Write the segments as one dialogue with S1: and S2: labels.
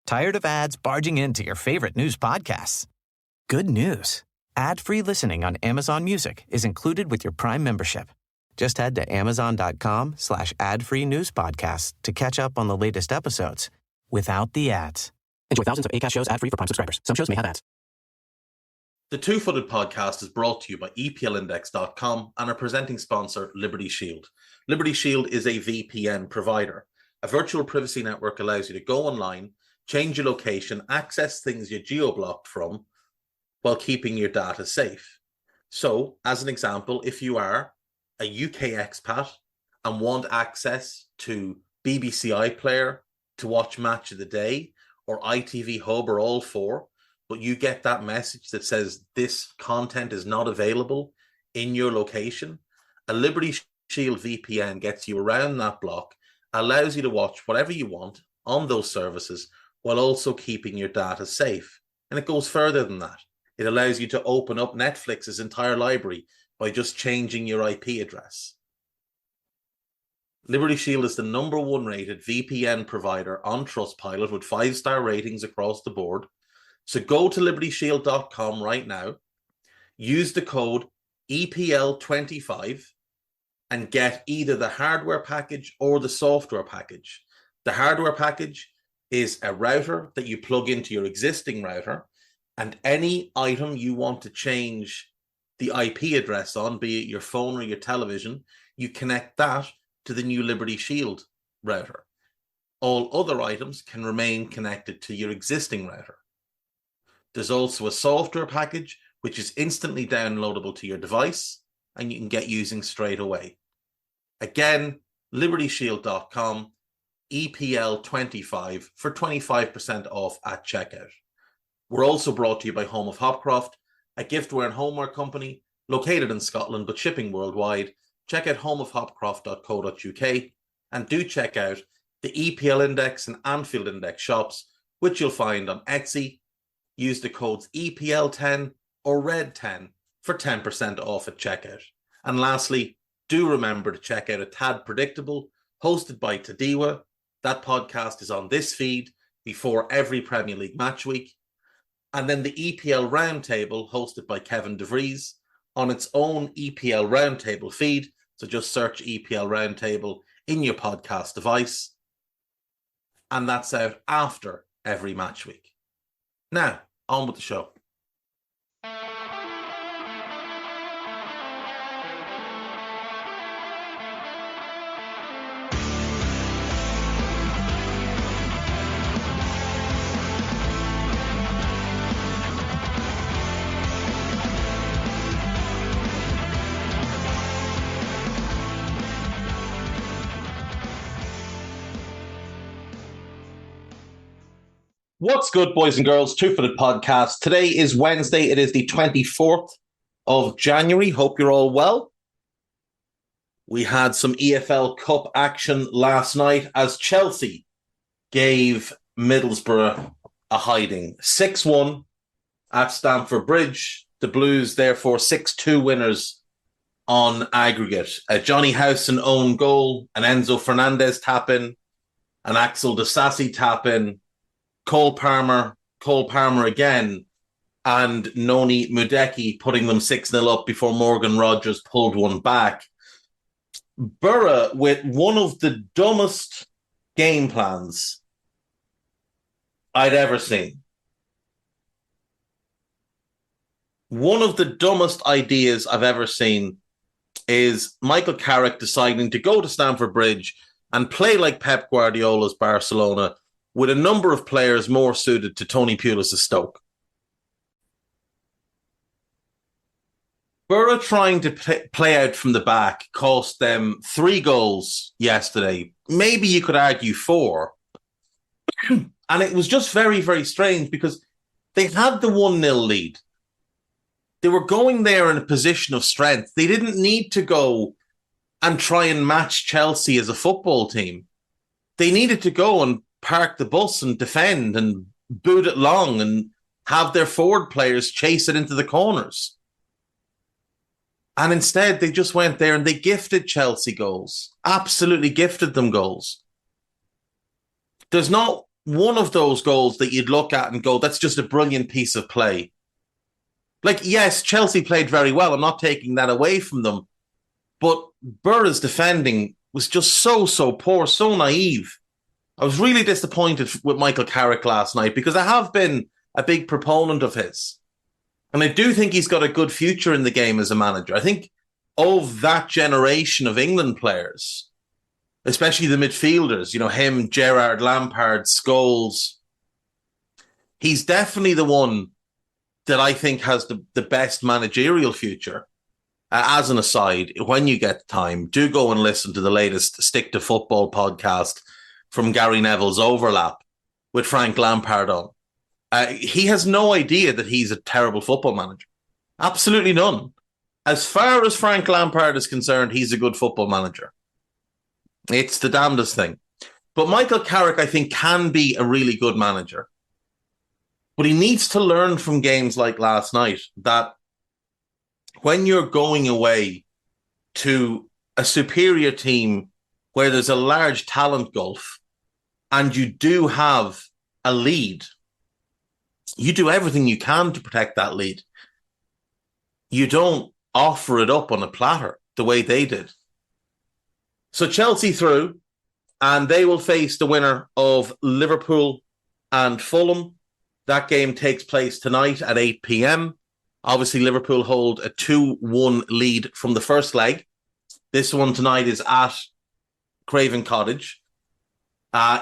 S1: Tired of ads barging into your favorite news podcasts? Good news. Ad-free listening on Amazon Music is included with your Prime membership. Just head to amazon.com/ad-free news podcasts to catch up on the latest episodes without the ads. Enjoy thousands of Acast shows ad-free for Prime subscribers. Some shows may have ads.
S2: The Two-Footed Podcast is brought to you by EPLindex.com and our presenting sponsor, Liberty Shield. Liberty Shield is a VPN provider. A virtual privacy network allows you to go online, change your location, access things you're geo-blocked from, while keeping your data safe. So, as an example, if you are a UK expat and want access to BBC iPlayer to watch Match of the Day, or ITV Hub, or all four, but you get that message that says this content is not available in your location, a Liberty Shield VPN gets you around that block, allows you to watch whatever you want on those services, while also keeping your data safe. And it goes further than that. It allows you to open up Netflix's entire library by just changing your IP address. Liberty Shield is the #1 rated VPN provider on Trustpilot with 5-star ratings across the board. So go to libertyshield.com right now, use the code EPL25 and get either the hardware package or the software package. The hardware package is a router that you plug into your existing router, and any item you want to change the IP address on, be it your phone or your television, you connect that to the new Liberty Shield router. All other items can remain connected to your existing router. There's also a software package which is instantly downloadable to your device and you can get using straight away. Again, libertyshield.com, EPL25 for 25% off at checkout. We're also brought to you by Home of Hopcroft, a giftware and homeware company located in Scotland but shipping worldwide. Check out homeofhopcroft.co.uk and do check out the EPL Index and Anfield Index shops, which you'll find on Etsy. Use the codes EPL10 or RED10 for 10% off at checkout. And lastly, do remember to check out A Tad Predictable, hosted by Tadiwa. That podcast is on this feed before every Premier League match week. And then the EPL Roundtable, hosted by Kevin DeVries, on its own EPL Roundtable feed. So just search EPL Roundtable in your podcast device. And that's out after every match week. Now, on with the show. What's good, boys and girls? Two-Footed Podcast. Today is Wednesday. It is the 24th of January. Hope you're all well. We had some EFL Cup action last night as Chelsea gave Middlesbrough a hiding. 6-1 at Stamford Bridge. The Blues, therefore, 6-2 winners on aggregate. A Johnny Howson own goal, an Enzo Fernandez tap-in, an Axel Disasi tap-in, Cole Palmer again, and Noni Mudeki putting them 6-0 up before Morgan Rogers pulled one back. Boro with one of the dumbest game plans I'd ever seen. One of the dumbest ideas I've ever seen is Michael Carrick deciding to go to Stamford Bridge and play like Pep Guardiola's Barcelona with a number of players more suited to Tony Pulis' Stoke. Boro trying to play out from the back cost them 3 goals yesterday. Maybe you could argue 4. And it was just very, very strange because they had the 1-0 lead. They were going there in a position of strength. They didn't need to go and try and match Chelsea as a football team. They needed to go and park the bus and defend and boot it long and have their forward players chase it into the corners. And instead, they just went there and they gifted Chelsea goals. Absolutely gifted them goals. There's not one of those goals that you'd look at and go, that's just a brilliant piece of play. Like, yes, Chelsea played very well. I'm not taking that away from them. But Boro's defending was just so poor, so naive. I was really disappointed with Michael Carrick last night because I have been a big proponent of his. And I do think he's got a good future in the game as a manager. I think of that generation of England players, especially the midfielders, him, Gerrard, Lampard, Scholes, he's definitely the one that I think has the best managerial future. As an aside, when you get time, do go and listen to the latest Stick to Football podcast from Gary Neville's Overlap with Frank Lampard on. He has no idea that he's a terrible football manager. Absolutely none. As far as Frank Lampard is concerned, he's a good football manager. It's the damnedest thing. But Michael Carrick, I think, can be a really good manager. But he needs to learn from games like last night that when you're going away to a superior team where there's a large talent gulf and you do have a lead, you do everything you can to protect that lead. You don't offer it up on a platter the way they did. So Chelsea through, and they will face the winner of Liverpool and Fulham. That game takes place tonight at 8 p.m. Obviously, Liverpool hold a 2-1 lead from the first leg. This one tonight is at Craven Cottage.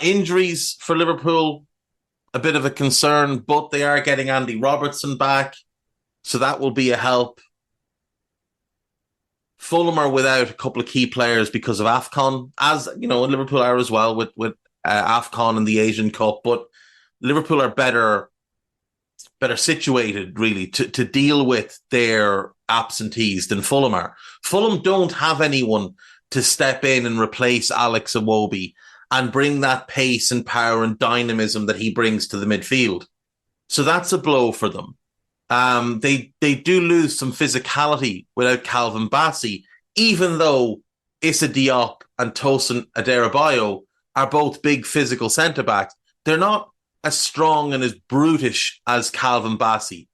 S2: Injuries for Liverpool, a bit of a concern, but they are getting Andy Robertson back, so that will be a help. Fulham are without a couple of key players because of AFCON, as Liverpool are as well with AFCON and the Asian Cup, but Liverpool are better situated, really, to deal with their absentees than Fulham are. Fulham don't have anyone to step in and replace Alex Iwobi and bring that pace and power and dynamism that he brings to the midfield. So that's a blow for them. They do lose some physicality without Calvin Bassey, even though Issa Diop and Tosin Adarabioyo are both big physical centre-backs. They're not as strong and as brutish as Calvin Bassey.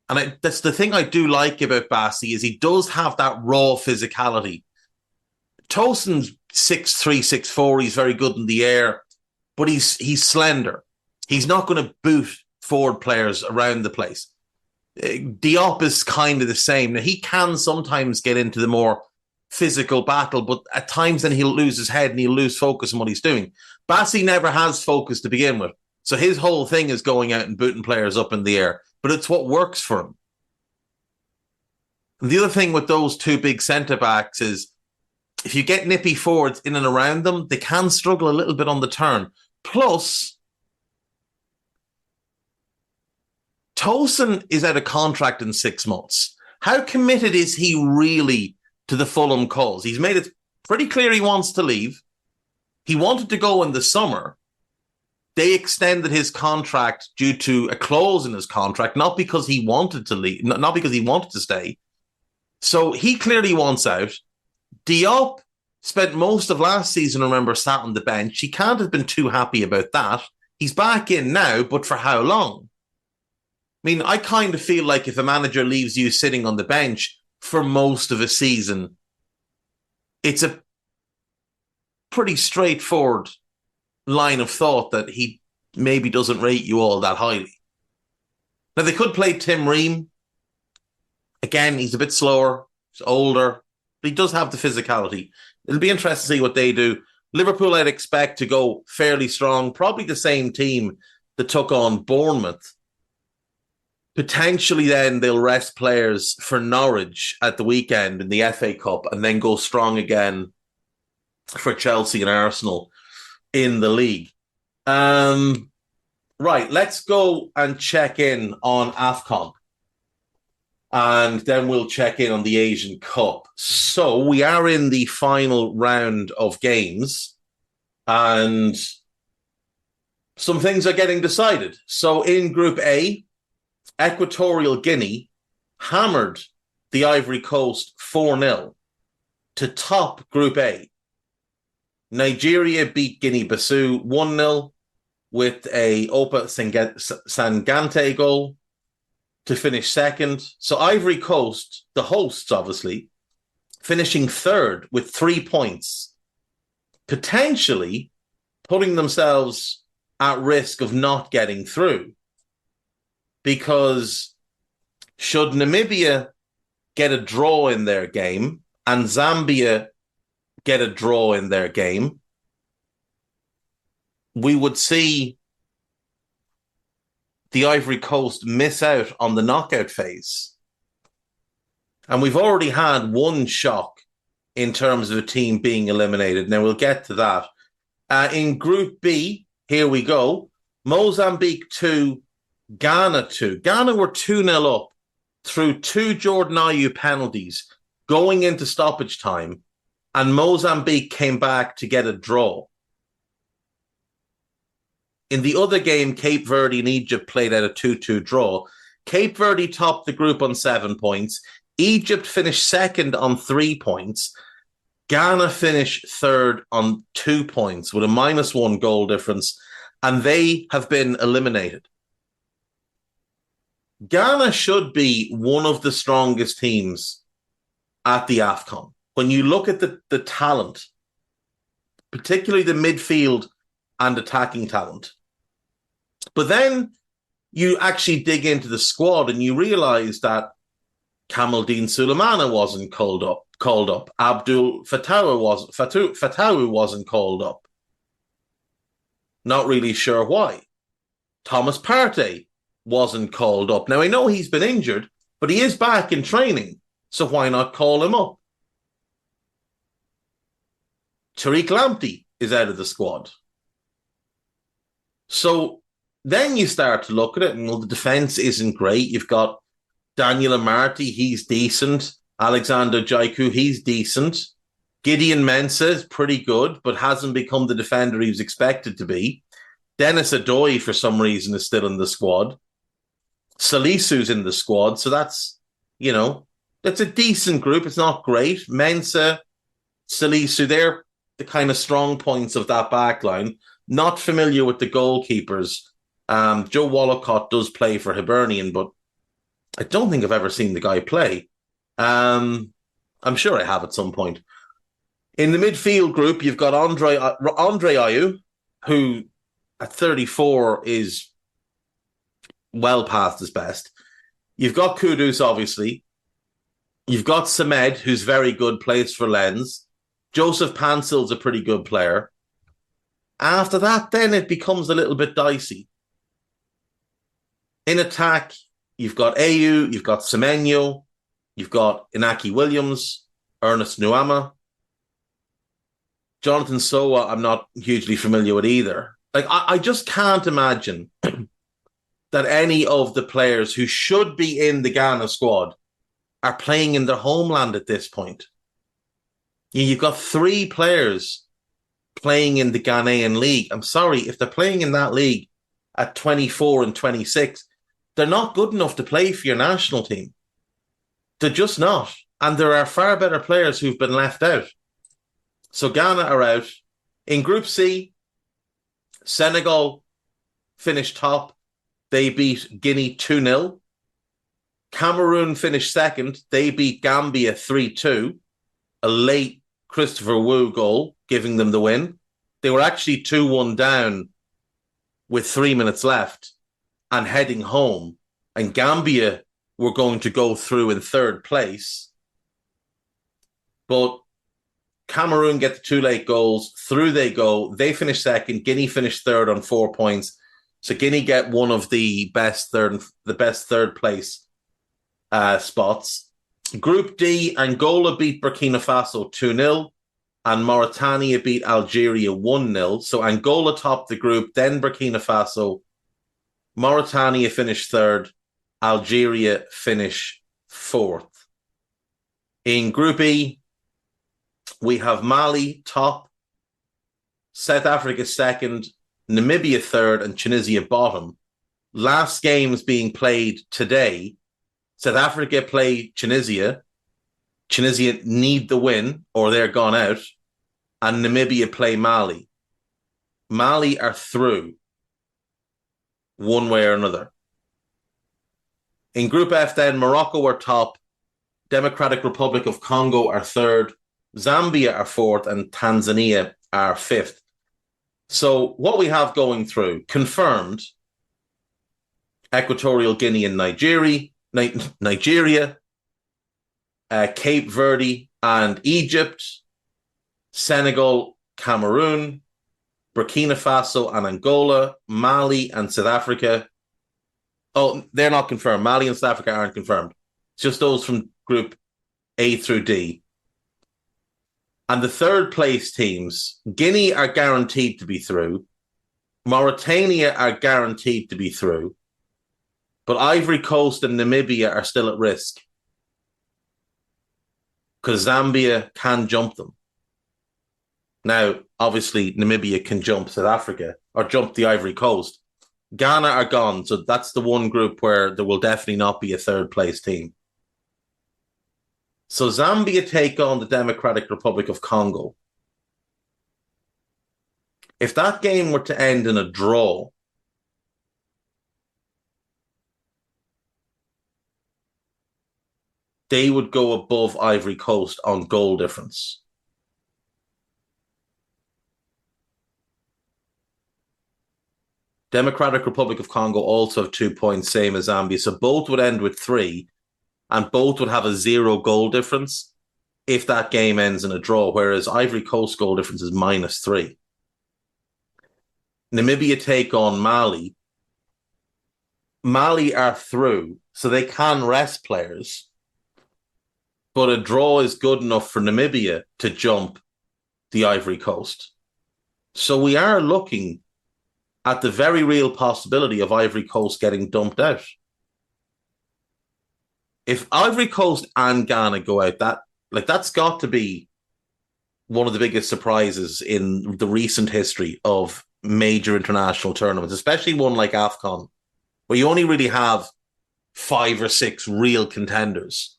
S2: And that's the thing I do like about Bassey is he does have that raw physicality. Tosin's 6'3", 6'4", he's very good in the air, but he's slender. He's not going to boot forward players around the place. Diop is kind of the same. Now, he can sometimes get into the more physical battle, but at times then he'll lose his head and he'll lose focus on what he's doing. Bassey never has focus to begin with. So his whole thing is going out and booting players up in the air, but it's what works for him. And the other thing with those two big centre-backs is if you get nippy forwards in and around them, they can struggle a little bit on the turn. Plus, Tosin is out of contract in 6 months. How committed is he really to the Fulham cause? He's made it pretty clear he wants to leave. He wanted to go in the summer. They extended his contract due to a clause in his contract, not because he wanted to leave, not because he wanted to stay. So he clearly wants out. Diop spent most of last season, remember, sat on the bench. He can't have been too happy about that. He's back in now, but for how long? I mean, I kind of feel like if a manager leaves you sitting on the bench for most of a season, it's a pretty straightforward line of thought that he maybe doesn't rate you all that highly. Now, they could play Tim Ream. Again, he's a bit slower, he's older, but he does have the physicality. It'll be interesting to see what they do. Liverpool, I'd expect to go fairly strong, probably the same team that took on Bournemouth. Potentially then they'll rest players for Norwich at the weekend in the FA Cup and then go strong again for Chelsea and Arsenal in the league. Right, let's go and check in on AFCON. And then we'll check in on the Asian Cup. So we are in the final round of games. And some things are getting decided. So in Group A, Equatorial Guinea hammered the Ivory Coast 4-0 to top Group A. Nigeria beat Guinea-Bissau 1-0. with a Opa Sangante goal to finish second. So Ivory Coast, the hosts, obviously, finishing third with 3 points, potentially putting themselves at risk of not getting through. Because should Namibia get a draw in their game and Zambia get a draw in their game, we would see the Ivory Coast miss out on the knockout phase. And we've already had one shock in terms of a team being eliminated. Now, we'll get to that. In Group B, here we go. Mozambique 2, Ghana 2. Ghana were 2-0 up through 2 Jordan Ayew penalties going into stoppage time, and Mozambique came back to get a draw. In the other game, Cape Verde and Egypt played out a 2-2 draw. Cape Verde topped the group on 7 points. Egypt finished second on 3 points. Ghana finished third on 2 points with a -1 goal difference, and they have been eliminated. Ghana should be one of the strongest teams at the AFCON. When you look at the talent, particularly the midfield and attacking talent. But then you actually dig into the squad and you realize that Kamaldeen Sulemana wasn't called up. Abdul Fatawu wasn't called up. Not really sure why. Thomas Partey wasn't called up. Now, I know he's been injured, but he is back in training, so why not call him up? Tariq Lamptey is out of the squad. So then you start to look at it, and well, the defence isn't great. You've got Daniel Amartey, he's decent. Alexander Jaiku, he's decent. Gideon Mensah is pretty good, but hasn't become the defender he was expected to be. Dennis Adoy, for some reason, is still in the squad. Salisu's in the squad, so that's a decent group. It's not great. Mensah, Salisu, they're the kind of strong points of that back line. Not familiar with the goalkeepers. Joe Wallacott does play for Hibernian, but I don't think I've ever seen the guy play. I'm sure I have at some point. In the midfield group, you've got Andre Ayew, who at 34 is well past his best. You've got Kudus, obviously. You've got Samed, who's very good, plays for Lens. Joseph Pansel's a pretty good player. After that, then it becomes a little bit dicey. In attack, you've got Ayew, you've got Semenyo, you've got Inaki Williams, Ernest Nuama. Jonathan Sowa, I'm not hugely familiar with either. I just can't imagine that any of the players who should be in the Ghana squad are playing in their homeland at this point. You've got 3 players playing in the Ghanaian league. I'm sorry, if they're playing in that league at 24 and 26, they're not good enough to play for your national team. They're just not. And there are far better players who've been left out. So Ghana are out. In Group C, Senegal finished top. They beat Guinea 2-0. Cameroon finished second. They beat Gambia 3-2. A late Christopher Wu goal, giving them the win. They were actually 2-1 down with 3 minutes left and heading home. And Gambia were going to go through in third place. But Cameroon get the 2 late goals. Through they go. They finish second. Guinea finished third on 4 points. So Guinea get one of the best third place spots. Group D, Angola beat Burkina Faso 2-0 and Mauritania beat Algeria 1-0. So Angola topped the group, then Burkina Faso. Mauritania finished third. Algeria finished fourth. In Group E, we have Mali top, South Africa second, Namibia third, and Tunisia bottom. Last games being played today. South Africa play Tunisia. Tunisia need the win or they're gone out. And Namibia play Mali. Mali are through. one way or another. In Group F, then, Morocco are top, Democratic Republic of Congo are third, Zambia are fourth, and Tanzania are fifth. So what we have going through, confirmed, Equatorial Guinea and Nigeria, Cape Verde and Egypt, Senegal, Cameroon, Burkina Faso and Angola, Mali and South Africa. Oh, they're not confirmed. Mali and South Africa aren't confirmed. It's just those from Group A through D. And the third place teams, Guinea are guaranteed to be through. Mauritania are guaranteed to be through. But Ivory Coast and Namibia are still at risk, because Zambia can jump them. Now, obviously, Namibia can jump South Africa or jump the Ivory Coast. Ghana are gone, so that's the one group where there will definitely not be a third place team. So Zambia take on the Democratic Republic of Congo. If that game were to end in a draw, they would go above Ivory Coast on goal difference. Democratic Republic of Congo also have 2 points, same as Zambia. So both would end with 3, and both would have a 0 goal difference if that game ends in a draw, whereas Ivory Coast goal difference is -3. Namibia take on Mali. Mali are through, so they can rest players, but a draw is good enough for Namibia to jump the Ivory Coast. So we are looking at the very real possibility of Ivory Coast getting dumped out. If Ivory Coast and Ghana go out, that's got to be one of the biggest surprises in the recent history of major international tournaments, especially one like AFCON, where you only really have 5 or 6 real contenders.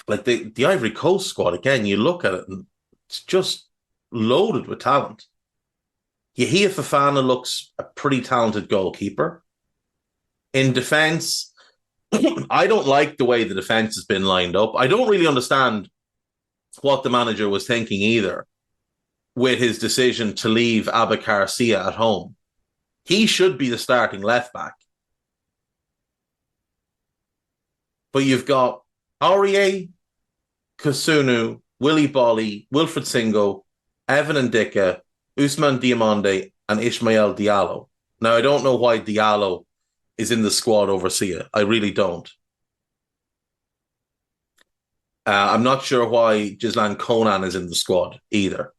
S2: Like the Ivory Coast squad, again, you look at it and it's just loaded with talent. Yahia Fofana looks a pretty talented goalkeeper. In defence, I don't like the way the defence has been lined up. I don't really understand what the manager was thinking either with his decision to leave Abakar Sia at home. He should be the starting left back. But you've got Aurier, Kusunu, Willy Bolly, Wilfred Singo, Evan Ndika, Ousmane Diomande, and Ismail Diallo. Now, I don't know why Diallo is in the squad over Sia. I really don't. I'm not sure why Gislan Conan is in the squad either.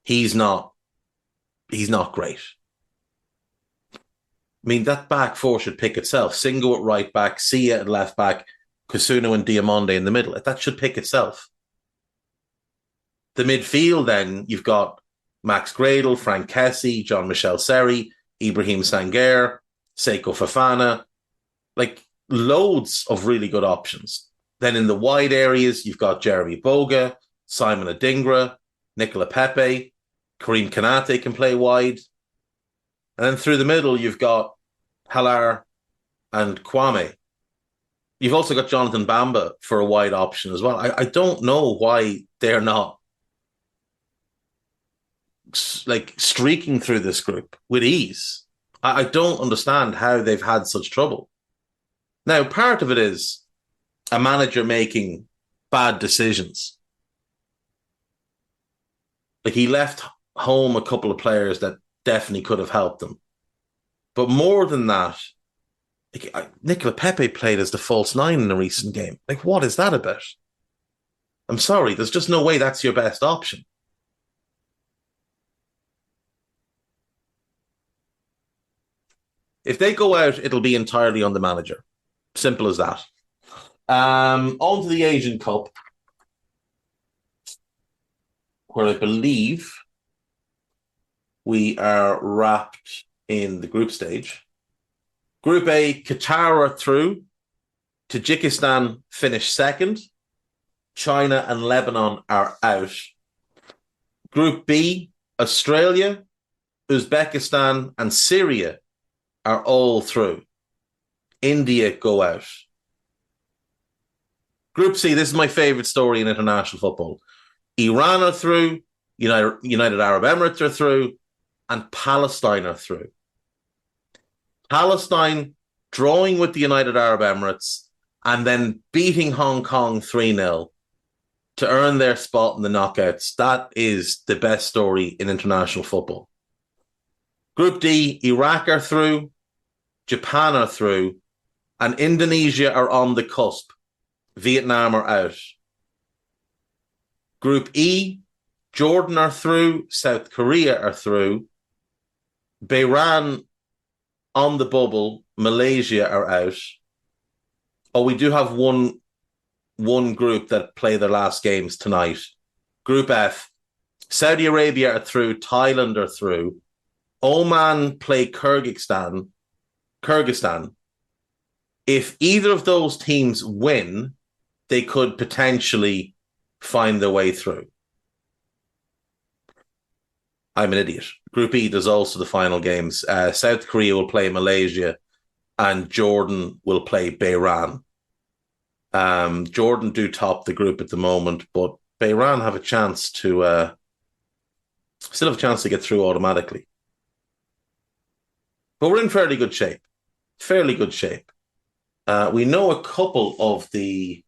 S2: He's not great. I mean, that back four should pick itself. Singo at right back, Sia at left back, Kusunu and Diomande in the middle. That should pick itself. The midfield, then, you've got Max Gradel, Frank Kessie, Jean-Michel Seri, Ibrahim Sangaré, Seiko Fofana. Like, loads of really good options. Then in the wide areas, you've got Jeremy Boga, Simon Adingra, Nicola Pepe, Karim Kanate can play wide. And then through the middle, you've got Halar and Kwame. You've also got Jonathan Bamba for a wide option as well. I don't know why they're not like streaking through this group with ease. I don't understand how they've had such trouble. Now, part of it is a manager making bad decisions. Like, he left home a couple of players that definitely could have helped them. But more than that, Nicola Pepe played as the false 9 in a recent game. Like, what is that about? I'm sorry, there's just no way that's your best option. If they go out, it'll be entirely on the manager. Simple as that. On to the Asian Cup, where I believe we are wrapped in the group stage. Group A, Qatar are through. Tajikistan finished second. China and Lebanon are out. Group B, Australia, Uzbekistan, and Syria are all through. India go out. Group C, this is my favourite story in international football. Iran are through, United Arab Emirates are through, and Palestine are through. Palestine drawing with the United Arab Emirates and then beating Hong Kong 3-0 to earn their spot in the knockouts. That is the best story in international football. Group D, Iraq are through, Japan are through, and Indonesia are on the cusp. Vietnam are out. Group E, Jordan are through, South Korea are through, Bahrain on the bubble, Malaysia are out. Oh, we do have one group that play their last games tonight. Group F, Saudi Arabia are through, Thailand are through, Oman play Kyrgyzstan. If either of those teams win, they could potentially find their way through. I'm an idiot. Group E, there's also the final games. South Korea will play Malaysia and Jordan will play Bahrain. Jordan do top the group at the moment, but Bahrain have a chance to still have a chance to get through automatically. But we're in fairly good shape. We know a couple of the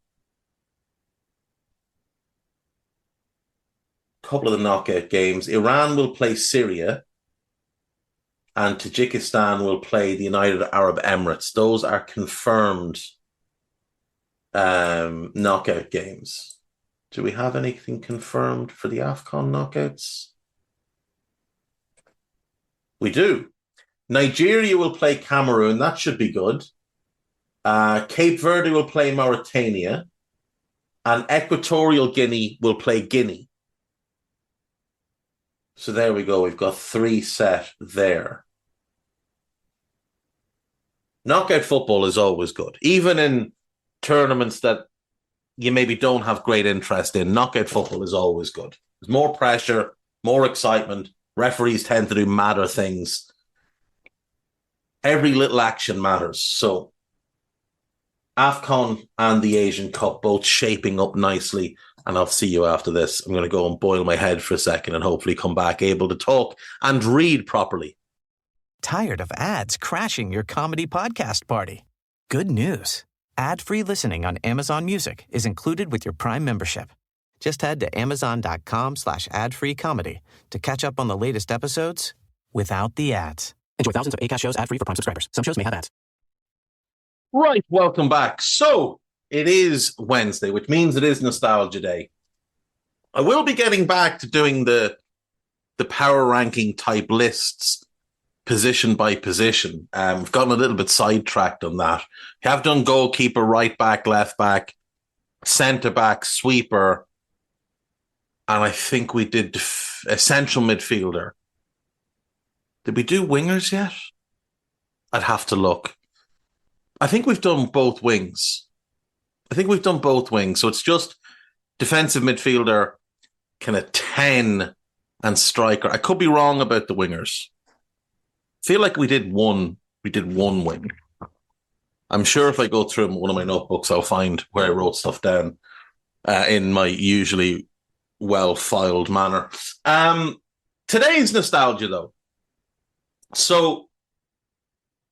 S2: knockout games. Iran will play Syria and Tajikistan will play the United Arab Emirates. Those are confirmed knockout games. Do we have anything confirmed for the AFCON knockouts? We do. Nigeria will play Cameroon. That should be good. Cape Verde will play Mauritania. And Equatorial Guinea will play Guinea. So there we go. We've got 3 set there. Knockout football is always good. Even in tournaments that you maybe don't have great interest in, knockout football is always good. There's more pressure, more excitement. Referees tend to do madder things. Every little action matters. So AFCON and the Asian Cup both shaping up nicely. And I'll see you after this. I'm going to go and boil my head for a second and hopefully come back able to talk and read properly.
S1: Tired of ads crashing your comedy podcast party? Good news. Ad-free listening on Amazon Music is included with your Prime membership. Just head to amazon.com/ad-free comedy to catch up on the latest episodes without the ads. Enjoy thousands of Acast shows ad-free for Prime subscribers. Some shows may have ads.
S2: Right, welcome back. So it is Wednesday, which means it is Nostalgia Day. I will be getting back to doing the power ranking type lists, position by position. We've gotten a little bit sidetracked on that. We have done goalkeeper, right back, left back, centre back, sweeper, and I think we did a central midfielder. Did we do wingers yet? I'd have to look. I think we've done both wings. So it's just defensive midfielder, kind of 10, and striker. I could be wrong about the wingers. I feel like we did one wing. I'm sure if I go through one of my notebooks, I'll find where I wrote stuff down in my usually well-filed manner. Today's nostalgia, though. So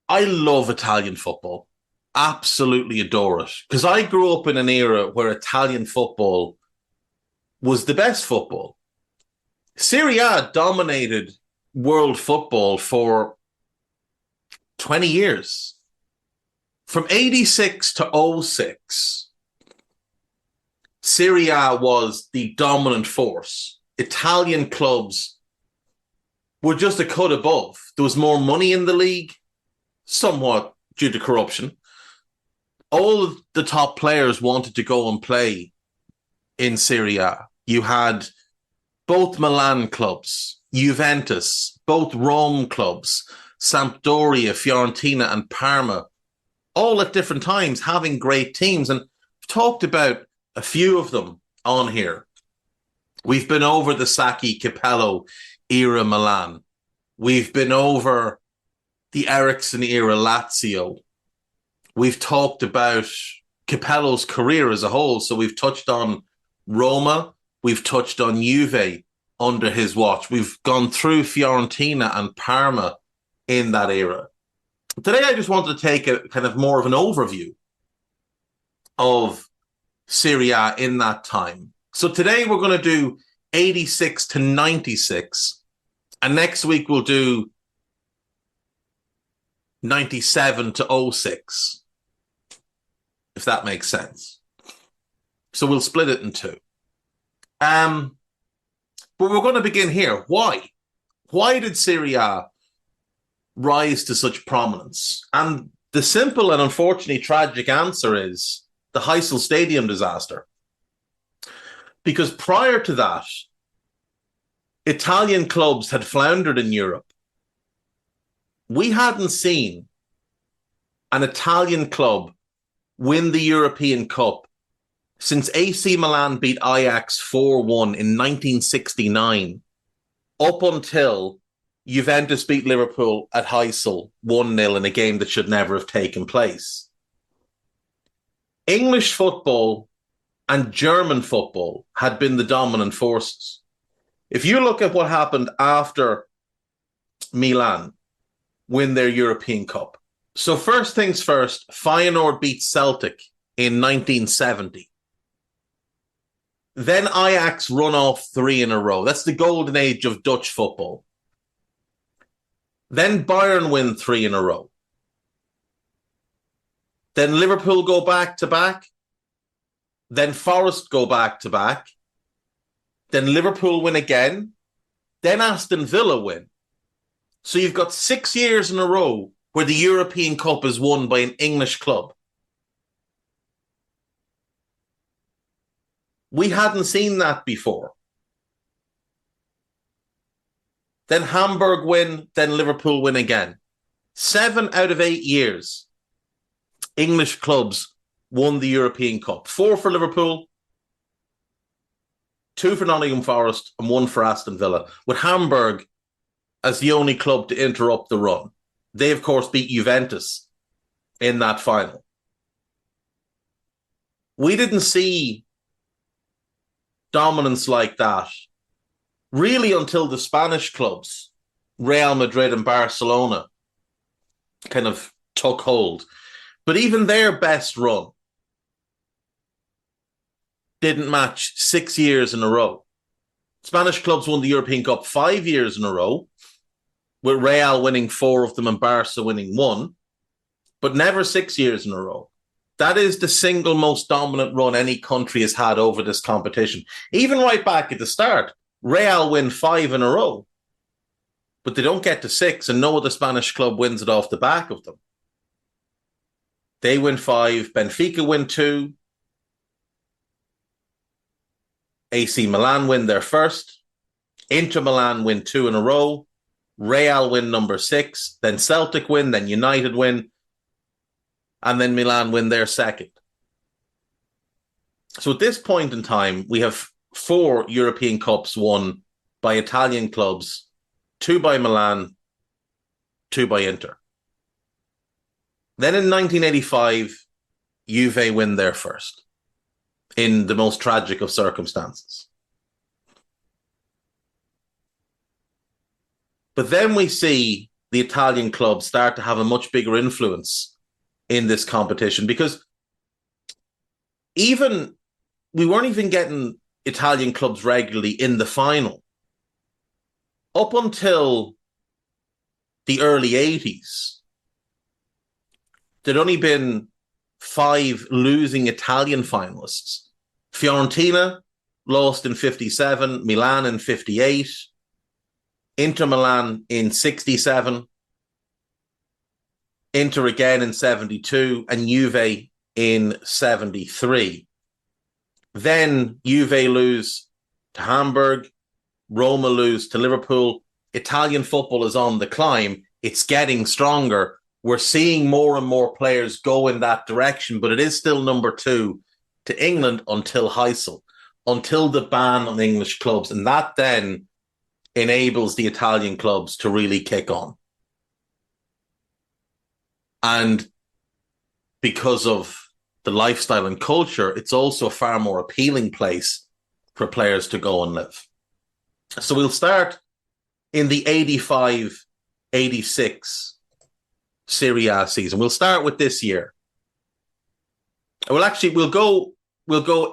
S2: I love Italian football. Absolutely adore it. Because I grew up in an era where Italian football was the best football. Serie A dominated world football for 20 years. From 86 to 06, Serie A was the dominant force. Italian clubs were just a cut above. There was more money in the league, somewhat due to corruption. All of the top players wanted to go and play in Serie A. You had both Milan clubs, Juventus, both Rome clubs, Sampdoria, Fiorentina, and Parma, all at different times having great teams. And we've talked about a few of them on here. We've been over the Sacchi Capello era Milan. We've been over the Eriksson era Lazio. We've talked about Capello's career as a whole. So we've touched on Roma. We've touched on Juve under his watch. We've gone through Fiorentina and Parma in that era. Today, I just wanted to take a kind of more of an overview of Serie A in that time. So today we're going to do 86 to 96. And next week we'll do 97 to 06. If that makes sense. So we'll split it in two. But we're going to begin here. Why? Why did Serie A rise to such prominence? And the simple and unfortunately tragic answer is the Heysel Stadium disaster. Because prior to that, Italian clubs had floundered in Europe. We hadn't seen an Italian club win the European Cup since AC Milan beat Ajax 4-1 in 1969, up until Juventus beat Liverpool at Heysel 1-0 in a game that should never have taken place. English football and German football had been the dominant forces. If you look at what happened after Milan win their European Cup. So first things first, Feyenoord beat Celtic in 1970. Then Ajax run off 3 in a row. That's the golden age of Dutch football. Then Bayern win 3 in a row. Then Liverpool go back to back. Then Forest go back to back. Then Liverpool win again. Then Aston Villa win. So you've got 6 years in a row where the European Cup is won by an English club. We hadn't seen that before. Then Hamburg win, then Liverpool win again. 7 out of 8 years, English clubs won the European Cup. 4 for Liverpool, 2 for Nottingham Forest, and 1 for Aston Villa, with Hamburg as the only club to interrupt the run. They, of course, beat Juventus in that final. We didn't see dominance like that really until the Spanish clubs, Real Madrid and Barcelona, kind of took hold. But even their best run didn't match 6 years in a row. Spanish clubs won the European Cup 5 years in a row, with Real winning 4 of them and Barca winning 1, but never 6 years in a row. That is the single most dominant run any country has had over this competition. Even right back at the start, Real win 5 in a row, but they don't get to 6, and no other Spanish club wins it off the back of them. They win 5, Benfica win 2, AC Milan win their first, Inter Milan win 2 in a row, Real win number 6, then Celtic win, then United win, and then Milan win their second. So at this point in time, we have 4 European Cups won by Italian clubs, 2 by Milan, 2 by Inter. Then in 1985, Juve win their first in the most tragic of circumstances. But then we see the Italian clubs start to have a much bigger influence in this competition, because we weren't even getting Italian clubs regularly in the final. Up until the early 80s, there'd only been 5 losing Italian finalists. Fiorentina lost in 57, Milan in 58, Inter Milan in 67, Inter again in 72, and Juve in 73. Then Juve lose to Hamburg, Roma lose to Liverpool. Italian football is on the climb. It's getting stronger. We're seeing more and more players go in that direction, but it is still number 2 to England until Heysel, until the ban on English clubs. And that then enables the Italian clubs to really kick on. And because of the lifestyle and culture, it's also a far more appealing place for players to go and live. So we'll start in the 85-86 Serie A season. We'll start with this year. Well, actually, we'll go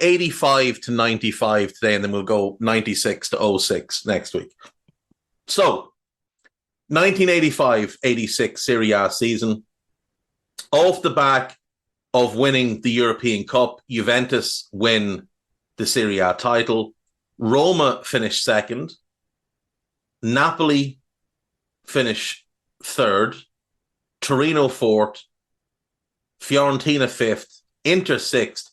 S2: 85 to 95 today, and then we'll go 96 to 06 next week. So, 1985-86 Serie A season. Off the back of winning the European Cup, Juventus win the Serie A title. Roma finish second. Napoli finish third. Torino fourth. Fiorentina fifth. Inter sixth.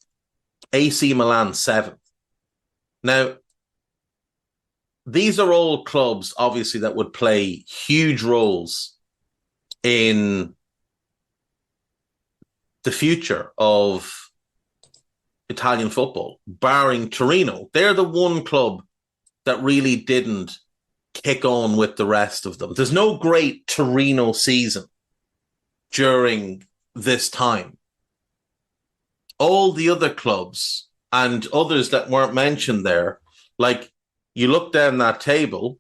S2: AC Milan seventh. Now, these are all clubs, obviously, that would play huge roles in the future of Italian football, barring Torino. They're the one club that really didn't kick on with the rest of them. There's no great Torino season during this time. All the other clubs and others that weren't mentioned there, like you look down that table,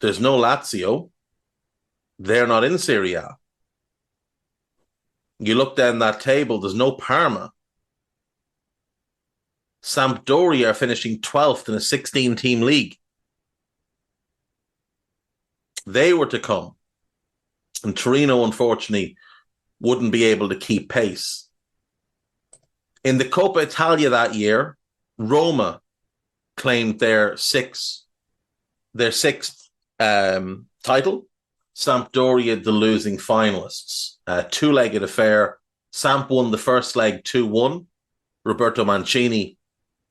S2: there's no Lazio. They're not in Serie A. You look down that table, there's no Parma. Sampdoria are finishing 12th in a 16-team league. They were to come. And Torino, unfortunately, wouldn't be able to keep pace. In the Coppa Italia that year, Roma claimed their sixth title. Sampdoria, the losing finalists. Two-legged affair. Samp won the first leg 2-1. Roberto Mancini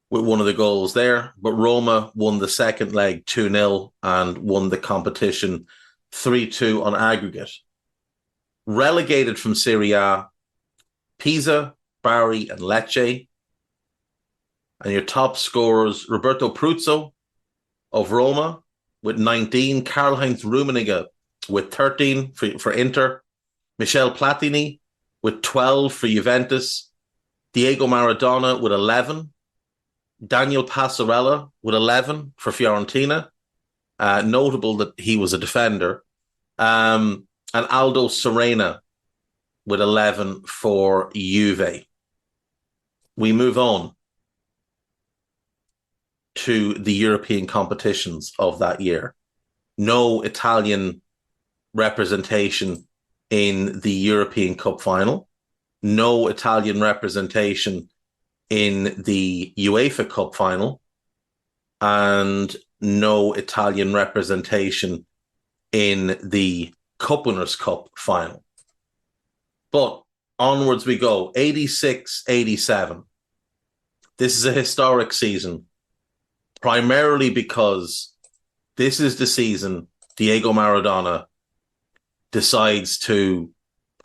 S2: with one of the goals there. But Roma won the second leg 2-0 and won the competition 3-2 on aggregate. Relegated from Serie A, Pisa, Bari, and Lecce. And your top scorers, Roberto Pruzzo of Roma with 19, Karl-Heinz Rummenigge with 13 for Inter, Michel Platini with 12 for Juventus, Diego Maradona with 11, Daniel Passarella with 11 for Fiorentina, notable that he was a defender, and Aldo Serena with 11 for Juve. We move on to the European competitions of that year. No Italian representation in the European Cup final. No Italian representation in the UEFA Cup final. And no Italian representation in the Cup Winners' Cup final. But onwards we go. 86-87. This is a historic season, primarily because this is the season Diego Maradona decides to,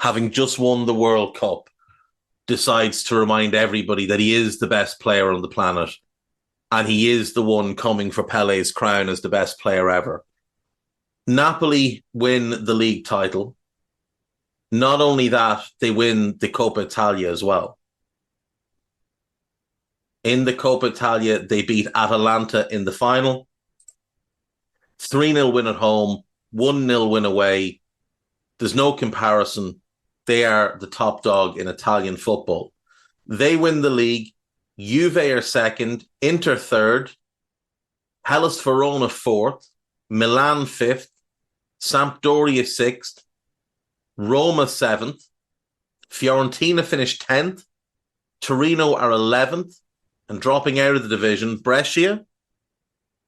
S2: having just won the World Cup, decides to remind everybody that he is the best player on the planet and he is the one coming for Pele's crown as the best player ever. Napoli win the league title. Not only that, they win the Coppa Italia as well. In the Coppa Italia, they beat Atalanta in the final. 3-0 win at home, 1-0 win away. There's no comparison. They are the top dog in Italian football. They win the league. Juve are second, Inter third, Hellas Verona fourth, Milan fifth, Sampdoria sixth, Roma seventh, Fiorentina finished 10th, Torino are 11th, and dropping out of the division, Brescia,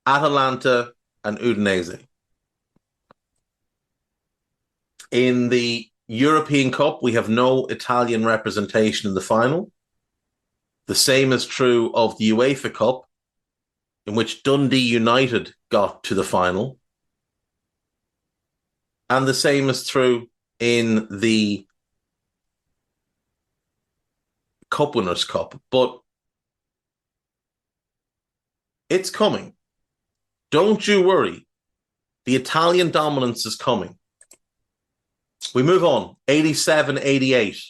S2: Atalanta, and Udinese. In the European Cup, we have no Italian representation in the final. The same is true of the UEFA Cup, in which Dundee United got to the final. And the same is true in the Cup Winners' Cup. But it's coming. Don't you worry. The Italian dominance is coming. We move on. 87-88.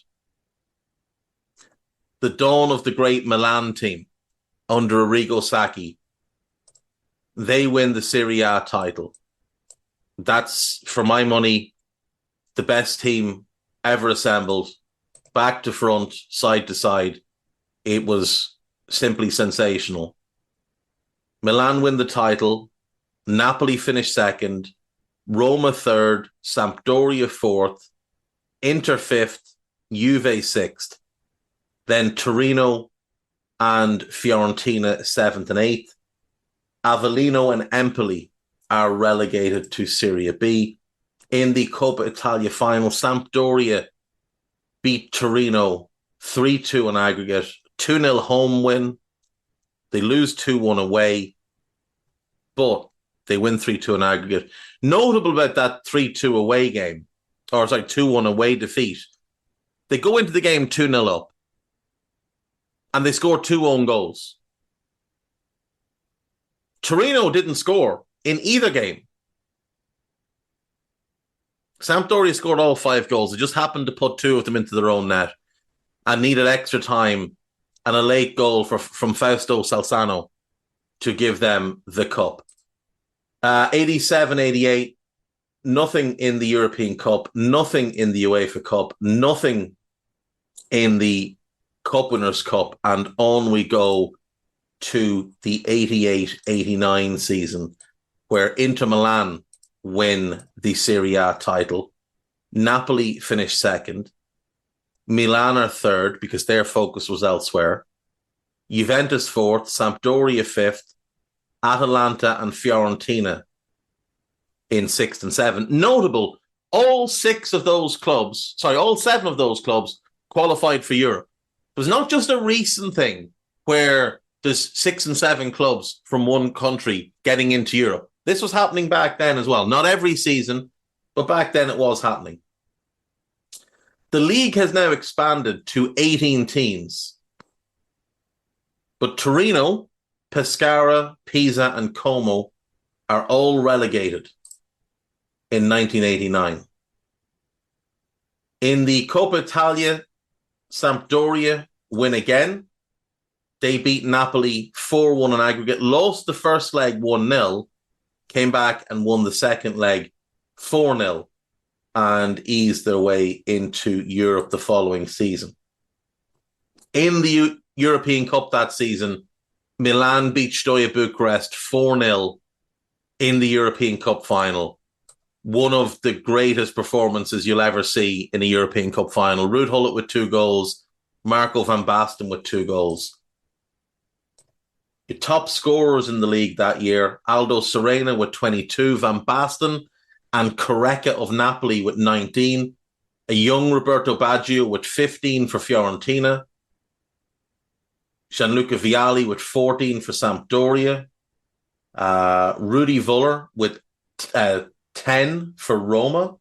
S2: The dawn of the great Milan team under Arrigo Sacchi. They win the Serie A title. That's, for my money, the best team ever assembled. Back to front, side to side. It was simply sensational. Milan win the title. Napoli finished second. Roma third. Sampdoria fourth. Inter fifth. Juve sixth. Then Torino and Fiorentina seventh and eighth. Avellino and Empoli are relegated to Serie B. In the Coppa Italia final, Sampdoria beat Torino 3-2 on aggregate, 2-0 home win. They lose 2-1 away, but they win 3-2 on aggregate. Notable about that 3-2 away game, 2-1 away defeat, they go into the game 2-0 up, and they score 2 own goals. Torino didn't score in either game. Sampdoria scored all 5 goals. They just happened to put 2 of them into their own net and needed extra time and a late goal from Fausto Salzano to give them the cup. 87-88, nothing in the European Cup, nothing in the UEFA Cup, nothing in the Cup Winners' Cup, and on we go to the 88-89 season, where Inter Milan win the Serie A title. Napoli finished second. Milan are third because their focus was elsewhere. Juventus fourth, Sampdoria fifth, Atalanta and Fiorentina in sixth and seventh. Notable, all 7 of those clubs qualified for Europe. It was not just a recent thing where there's 6 and 7 clubs from one country getting into Europe. This was happening back then as well. Not every season, but back then it was happening. The league has now expanded to 18 teams. But Torino, Pescara, Pisa, and Como are all relegated in 1989. In the Coppa Italia, Sampdoria win again. They beat Napoli 4-1 on aggregate, lost the first leg 1-0, came back and won the second leg 4-0 and eased their way into Europe the following season. In the European Cup that season, Milan beat Steaua Bucharest 4-0 in the European Cup final. One of the greatest performances you'll ever see in a European Cup final. Ruud Gullit with 2 goals, Marco van Basten with 2 goals. Your top scorers in the league that year, Aldo Serena with 22, Van Basten and Careca of Napoli with 19, a young Roberto Baggio with 15 for Fiorentina, Gianluca Vialli with 14 for Sampdoria, Rudi Völler with 10 for Roma,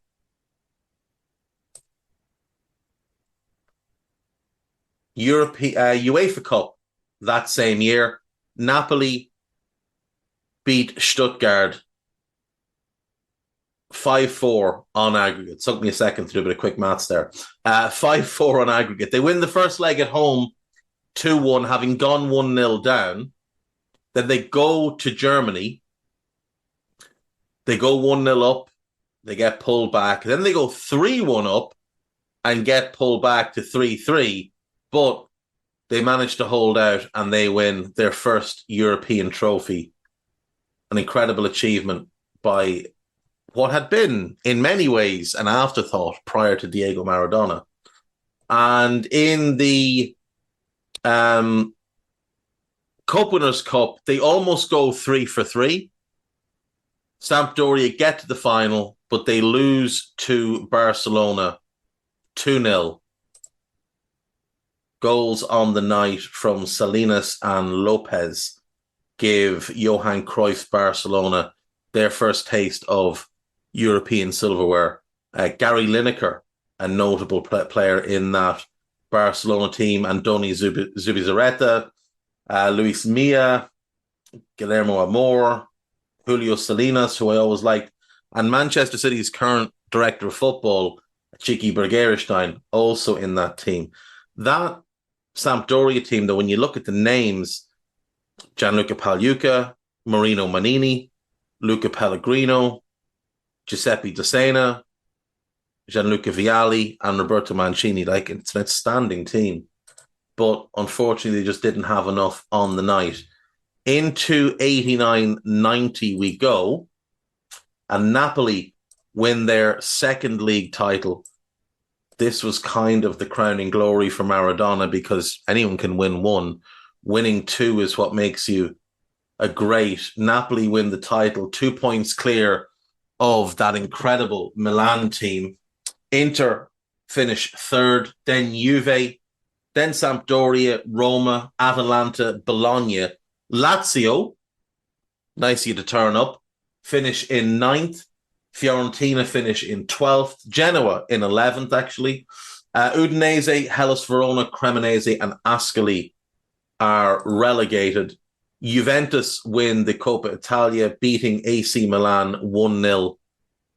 S2: UEFA Cup that same year, Napoli beat Stuttgart 5-4 on aggregate. It took me a second to do a bit of quick maths there. 5-4 on aggregate. They win the first leg at home 2-1, having gone 1-0 down. Then they go to Germany. They go 1-0 up. They get pulled back. Then they go 3-1 up and get pulled back to 3-3. But they manage to hold out and they win their first European trophy. An incredible achievement by what had been, in many ways, an afterthought prior to Diego Maradona. And in the Cup Winners' Cup, they almost go 3-3. Sampdoria get to the final, but they lose to Barcelona 2-0. Goals on the night from Salinas and Lopez give Johan Cruyff Barcelona their first taste of European silverware. Gary Lineker, a notable player in that Barcelona team, Andoni Zubizarreta, Luis Milla, Guillermo Amor, Julio Salinas, who I always liked, and Manchester City's current director of football, Chiki Bergerstein, also in that team. That Sampdoria team, though, when you look at the names, Gianluca Pagliuca, Marino Manini, Luca Pellegrino, Giuseppe De Sena, Gianluca Vialli, and Roberto Mancini. Like, it's an outstanding team. But unfortunately, they just didn't have enough on the night. Into 89-90 we go, and Napoli win their second league title. This was kind of the crowning glory for Maradona, because anyone can win one. Winning two is what makes you a great. Napoli win the title, 2 points clear of that incredible Milan team. Inter finish third, then Juve, then Sampdoria, Roma, Atalanta, Bologna, Lazio, nice of you to turn up, finish in 9th. Fiorentina finish in 12th. Genoa in 11th, actually. Udinese, Hellas Verona, Cremonese, and Ascoli are relegated. Juventus win the Coppa Italia, beating AC Milan 1-0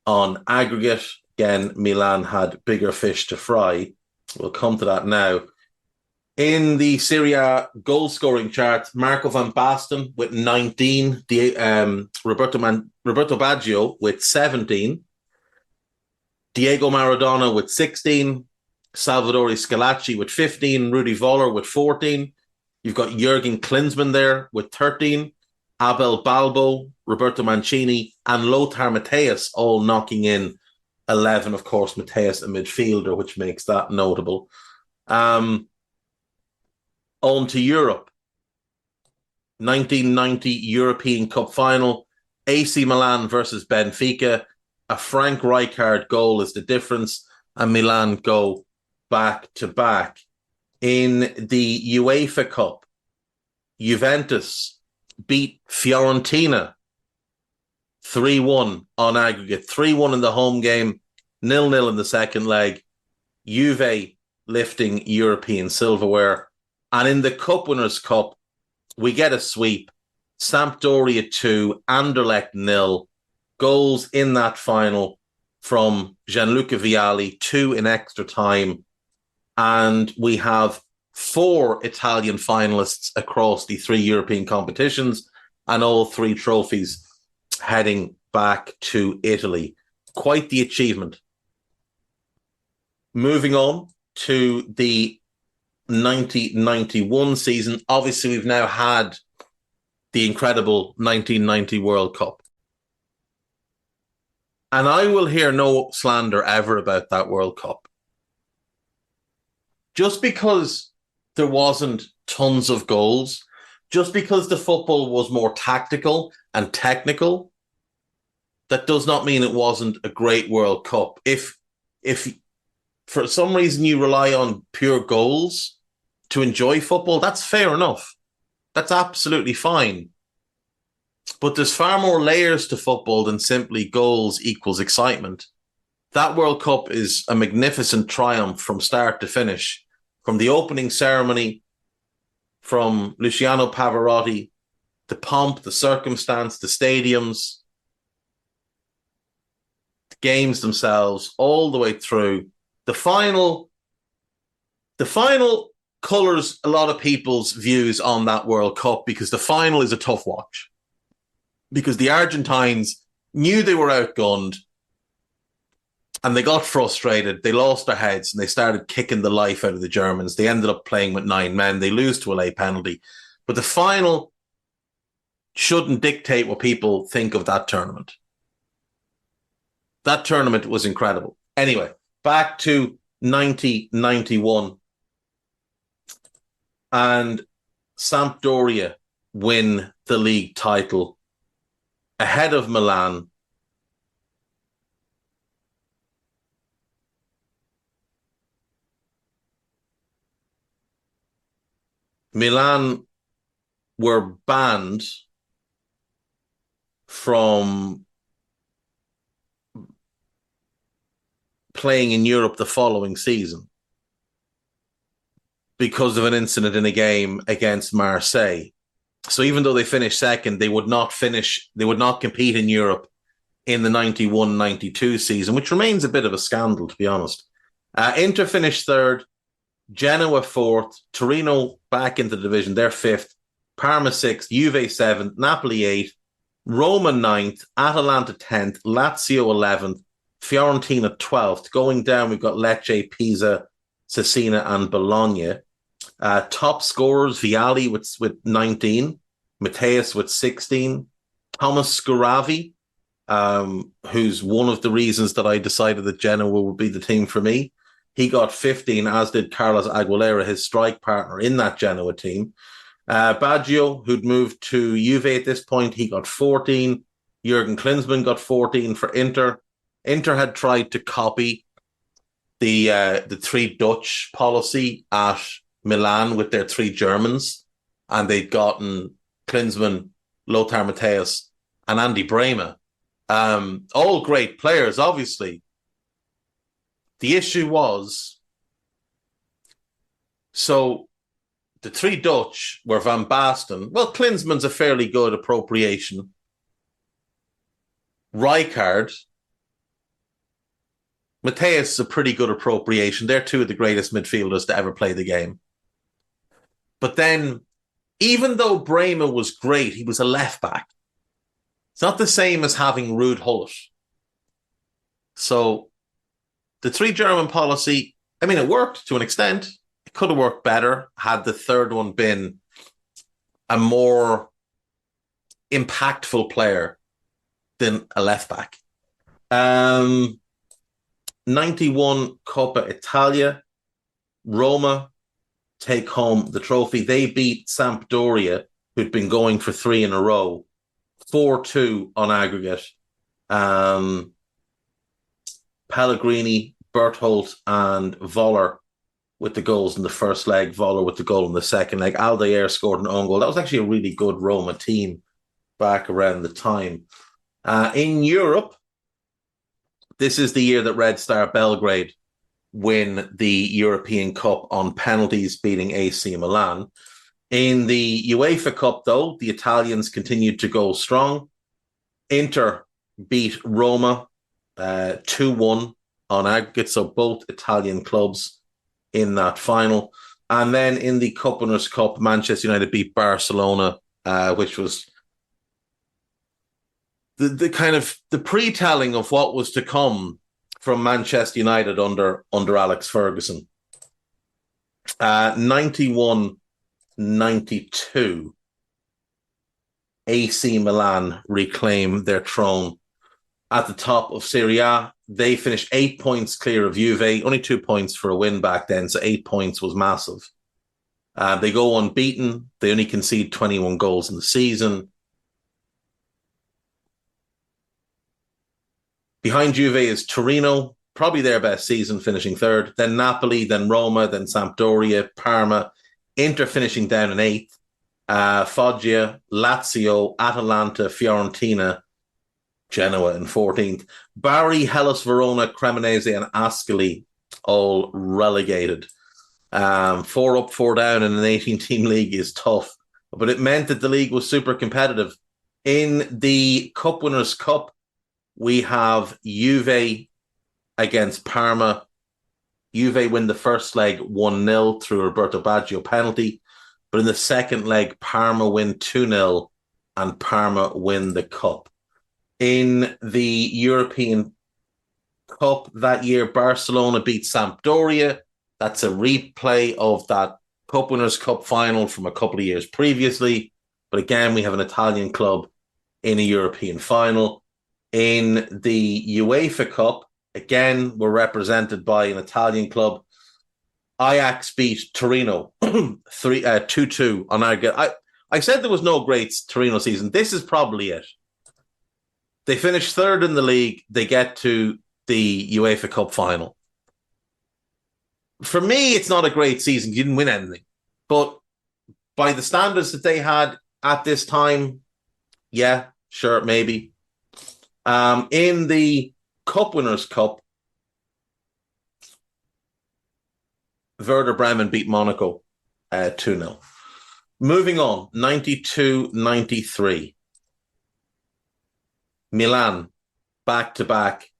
S2: on aggregate. Again, Milan had bigger fish to fry. We'll come to that now. In the Serie A goal-scoring chart, Marco van Basten with 19, Roberto Baggio with 17, Diego Maradona with 16, Salvatore Scalacci with 15, Rudi Voller with 14. You've got Jurgen Klinsmann there with 13, Abel Balbo, Roberto Mancini, and Lothar Matthäus all knocking in 11. Of course, Matthäus a midfielder, which makes that notable. On to Europe. 1990 European Cup final. AC Milan versus Benfica. A Frank Rijkaard goal is the difference, and Milan go back to back. In the UEFA Cup, Juventus beat Fiorentina 3-1 on aggregate. 3-1 in the home game, 0-0 in the second leg. Juve lifting European silverware. And in the Cup Winners' Cup, we get a sweep. Sampdoria 2, Anderlecht 0. Goals in that final from Gianluca Vialli, 2 in extra time. And we have 4 Italian finalists across the 3 European competitions, and all 3 trophies heading back to Italy. Quite the achievement. Moving on to the 1991 season. Obviously, we've now had the incredible 1990 World Cup. And I will hear no slander ever about that World Cup. Just because there wasn't tons of goals, just because the football was more tactical and technical, that does not mean it wasn't a great World Cup. If for some reason you rely on pure goals to enjoy football, that's fair enough. That's absolutely fine. But there's far more layers to football than simply goals equals excitement. That World Cup is a magnificent triumph from start to finish. From the opening ceremony, from Luciano Pavarotti, the pomp, the circumstance, the stadiums, the games themselves, all the way through. The final colours a lot of people's views on that World Cup, because the final is a tough watch. Because the Argentines knew they were outgunned and they got frustrated. They lost their heads and they started kicking the life out of the Germans. They ended up playing with 9 men. They lose to a late penalty. But the final shouldn't dictate what people think of that tournament. That tournament was incredible. Anyway, back to 1991. And Sampdoria win the league title ahead of Milan. Milan were banned from playing in Europe the following season because of an incident in a game against Marseille. So even though they finished second, they would not compete in Europe in the 91-92 season, which remains a bit of a scandal, to be honest. Inter finished third, Genoa fourth, Torino back into the division, they're fifth, Parma sixth, Juve seventh, Napoli eighth, Roma ninth, Atalanta 10th, Lazio 11th, Fiorentina 12th. Going down, we've got Lecce, Pisa, Cesena, and Bologna. Top scorers, Vialli with 19, Mateus with 16, Thomas Scuravi, who's one of the reasons that I decided that Genoa would be the team for me. He got 15, as did Carlos Aguilera, his strike partner in that Genoa team. Baggio, who'd moved to Juve at this point, he got 14. Jurgen Klinsmann got 14 for Inter. Inter had tried to copy the three Dutch policy at Milan with their three Germans, and they'd gotten Klinsmann, Lothar Matthäus, and Andy Brehme. All great players, obviously. The issue was, so the three Dutch were Van Basten. Well, Klinsmann's a fairly good appropriation. Rijkaard, Matthäus is a pretty good appropriation. They're two of the greatest midfielders to ever play the game. But then, even though Brehme was great, he was a left back. It's not the same as having Ruud Gullit. So the three German policy, I mean, it worked to an extent. It could have worked better had the third one been a more impactful player than a left back. 91 Coppa Italia. Roma take home the trophy. They beat Sampdoria, who'd been going for three in a row, 4-2 on aggregate. Pellegrini, Berthold, and Voller with the goals in the first leg, Voller with the goal in the second leg. Aldair scored an own goal. That was actually a really good Roma team back around the time. In Europe, this is the year that Red Star Belgrade win the European Cup on penalties, beating AC Milan. In the UEFA Cup, though, the Italians continued to go strong. Inter beat Roma 2-1 on aggregate, so both Italian clubs in that final. And then in the Cup Winners' Cup, Manchester United beat Barcelona, which was the kind of the pre-telling of what was to come from Manchester United under Alex Ferguson. 91-92, AC Milan reclaim their throne at the top of Serie A. They finished 8 points clear of Juve, only 2 points for a win back then, so 8 points was massive. They go unbeaten. They only concede 21 goals in the season. Behind Juve is Torino, probably their best season, finishing third. Then Napoli, then Roma, then Sampdoria, Parma. Inter finishing down in eighth. Foggia, Lazio, Atalanta, Fiorentina, Genoa in 14th. Bari, Hellas Verona, Cremonese, and Ascoli all relegated. 4 up, 4 down in an 18-team league is tough, but it meant that the league was super competitive. In the Cup Winners' Cup, we have Juve against Parma. Juve win the first leg 1-0 through Roberto Baggio penalty. But in the second leg, Parma win 2-0 and Parma win the cup. In the European Cup that year, Barcelona beat Sampdoria. That's a replay of that Cup Winners' Cup final from a couple of years previously. But again, we have an Italian club in a European final. In the UEFA Cup, again, we're represented by an Italian club. Ajax beat Torino 2-2 on aggregate. I said there was no great Torino season. This is probably it. They finish third in the league. They get to the UEFA Cup final. For me, it's not a great season. You didn't win anything. But by the standards that they had at this time, yeah, sure, maybe. In the Cup Winners' Cup, Werder Bremen beat Monaco 2-0. Moving on, 92-93. Milan, back-to-back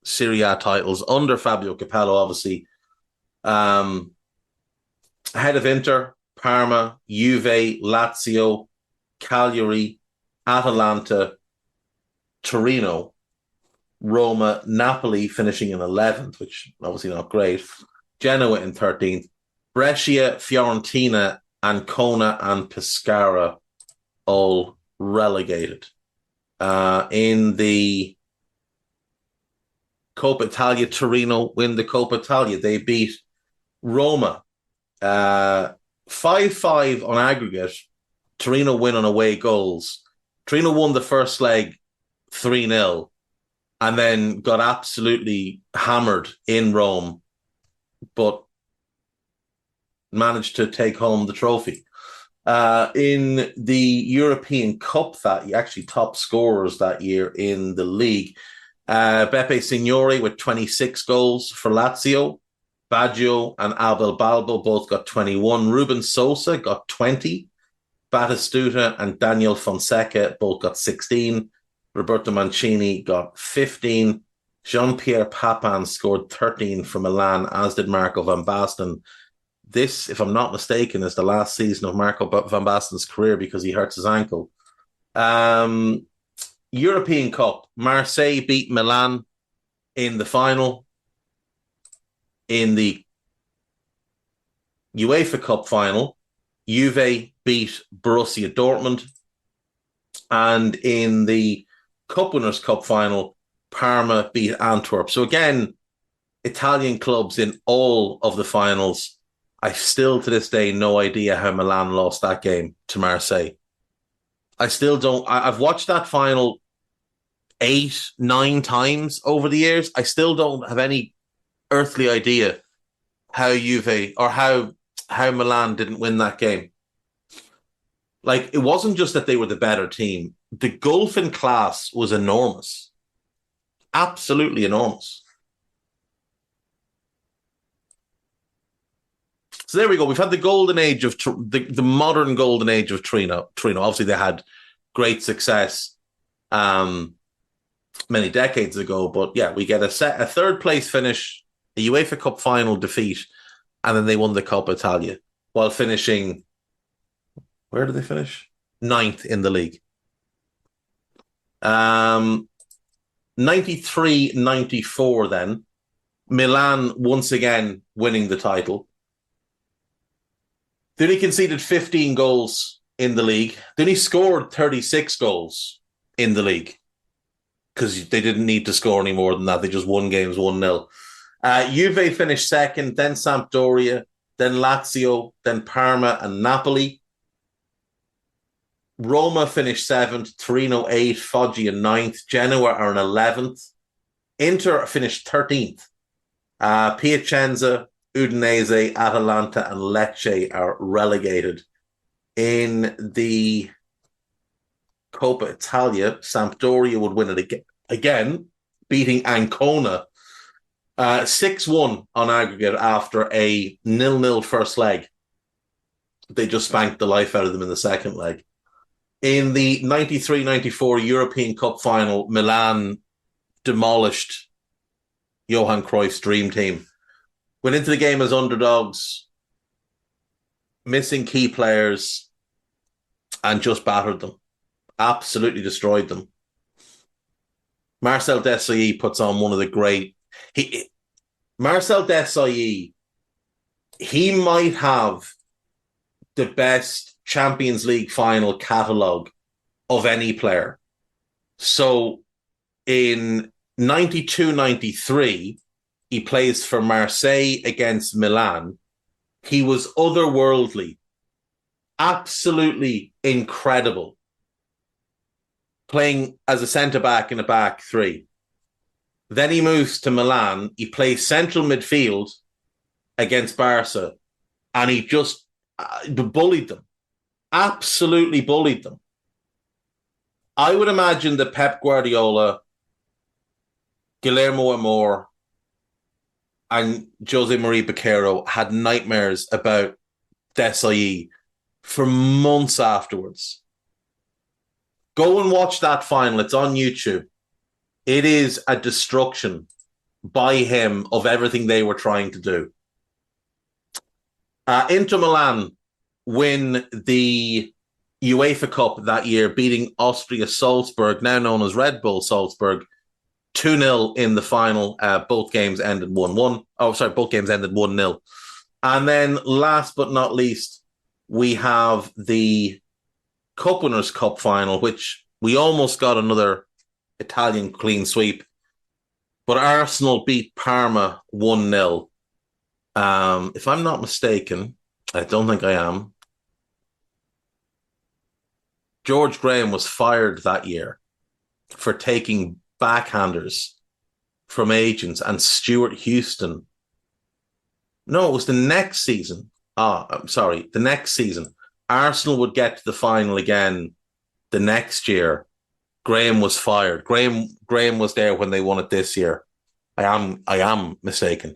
S2: Serie A titles under Fabio Capello, obviously. Ahead of Inter, Parma, Juve, Lazio, Cagliari, Atalanta, Torino, Roma, Napoli finishing in 11th, which obviously not great. Genoa in 13th. Brescia, Fiorentina, Ancona, and Pescara all relegated. In the Coppa Italia, Torino win the Coppa Italia. They beat Roma 5-5 on aggregate. Torino win on away goals. Torino won the first leg 3-0 and then got absolutely hammered in Rome, but managed to take home the trophy. In the European Cup actually top scorers that year in the league, Beppe Signori with 26 goals for Lazio. Baggio and Abel Balbo both got 21. Ruben Sosa got 20. Batistuta and Daniel Fonseca both got 16. Roberto Mancini got 15. Jean-Pierre Papin scored 13 for Milan, as did Marco van Basten. This, if I'm not mistaken, is the last season of Marco van Basten's career because he hurts his ankle. European Cup, Marseille beat Milan in the final. In the UEFA Cup final, Juve beat Borussia Dortmund. And in the Cup Winners' Cup final, Parma beat Antwerp. So again, Italian clubs in all of the finals. I still, to this day, no idea how Milan lost that game to Marseille. I still don't. I've watched that final 8-9 times over the years. I still don't have any earthly idea how Juve or how Milan didn't win that game. Like, it wasn't just that they were the better team. The gulf in class was enormous. Absolutely enormous. So there we go. We've had the golden age of the modern golden age of Torino. Obviously, they had great success many decades ago. But yeah, we get a third place finish, a UEFA Cup final defeat, and then they won the Coppa Italia while finishing. Where did they finish? 9th in the league. 93-94 then. Milan once again winning the title. They only conceded 15 goals in the league. They only scored 36 goals in the league because they didn't need to score any more than that. They just won games 1-0. Juve finished second, then Sampdoria, then Lazio, then Parma and Napoli. Roma finished 7th, Torino 8th, Foggia 9th, Genoa are in 11th. Inter finished 13th. Piacenza, Udinese, Atalanta and Lecce are relegated. In the Coppa Italia, Sampdoria would win it again, beating Ancona 6-1 on aggregate after a 0-0 first leg. They just spanked the life out of them in the second leg. In the 93-94 European Cup final, Milan demolished Johan Cruyff's dream team. Went into the game as underdogs, missing key players, and just battered them. Absolutely destroyed them. Marcel Desailly puts on one of the great... Marcel Desailly, he might have the best Champions League final catalogue of any player. So in 92-93, he plays for Marseille against Milan. He was otherworldly, absolutely incredible, playing as a centre-back in a back three. Then he moves to Milan. He plays central midfield against Barca, and he just bullied them. Absolutely bullied them. I would imagine that Pep Guardiola, Guillermo Amor, and Jose Maria Baquero had nightmares about Desailly for months afterwards. Go and watch that final. It's on YouTube. It is a destruction by him of everything they were trying to do. Inter Milan win the UEFA Cup that year, beating Austria Salzburg, now known as Red Bull Salzburg, 2-0 in the final. Both games ended 1-1. Both games ended 1-0. And then last but not least, we have the Cup Winners' Cup final, which we almost got another Italian clean sweep. But Arsenal beat Parma 1-0. If I'm not mistaken, I don't think I am, George Graham was fired that year for taking backhanders from agents, and Stuart Houston. No, it was the next season. The next season. Arsenal would get to the final again the next year. Graham was fired. Graham was there when they won it this year. I am mistaken.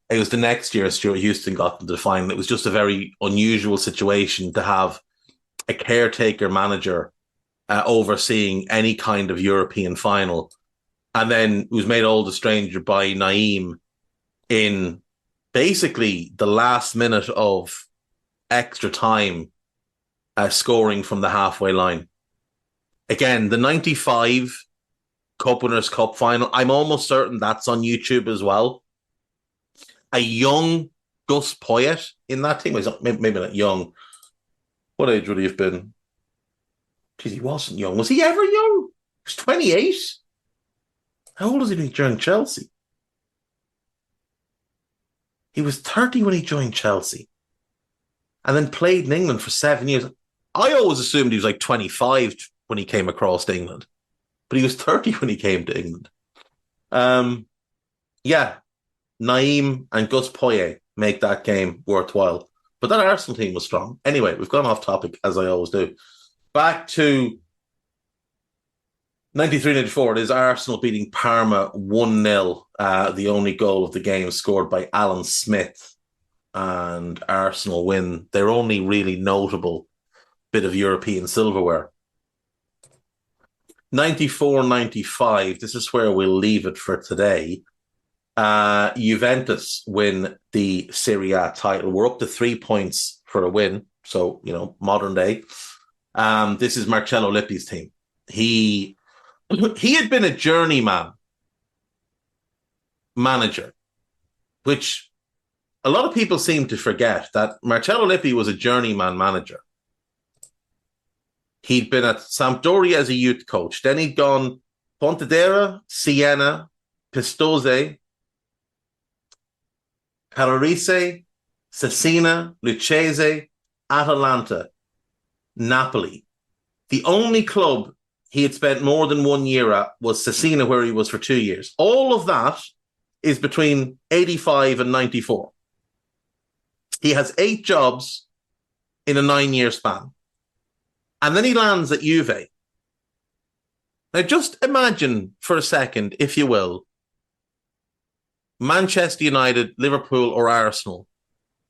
S2: It was the next year Stuart Houston got to the final. It was just a very unusual situation to have a caretaker manager overseeing any kind of European final. And then it was made all the stranger by Naeem in basically the last minute of extra time, scoring from the halfway line. Again, the 95 Cup Winners' Cup final, I'm almost certain that's on YouTube as well. A young Gus Poyet in that team. Maybe not young. What age would he have been? Geez, he wasn't young. Was he ever young? He was 28. How old was he during Chelsea? He was 30 when he joined Chelsea and then played in England for 7 years. I always assumed he was like 25 when he came across to England, but he was 30 when he came to England. Naeem and Gus Poyet make that game worthwhile. But that Arsenal team was strong. Anyway, we've gone off topic, as I always do. Back to 93-94, it is Arsenal beating Parma 1-0. The only goal of the game scored by Alan Smith. And Arsenal win their only really notable bit of European silverware. 94-95, this is where we'll leave it for today. Juventus win the Serie A title. We're up to 3 points for a win. So, modern day. This is Marcello Lippi's team. He had been a journeyman manager, which a lot of people seem to forget that Marcello Lippi was a journeyman manager. He'd been at Sampdoria as a youth coach. Then he'd gone Pontedera, Siena, Pistoia, Carrarese, Cesena, Lucchese, Atalanta, Napoli. The only club he had spent more than 1 year at was Cesena, where he was for 2 years. All of that is between 85 and 94. He has 8 jobs in a 9-year span. And then he lands at Juve. Now, just imagine for a second, if you will, Manchester United, Liverpool, or Arsenal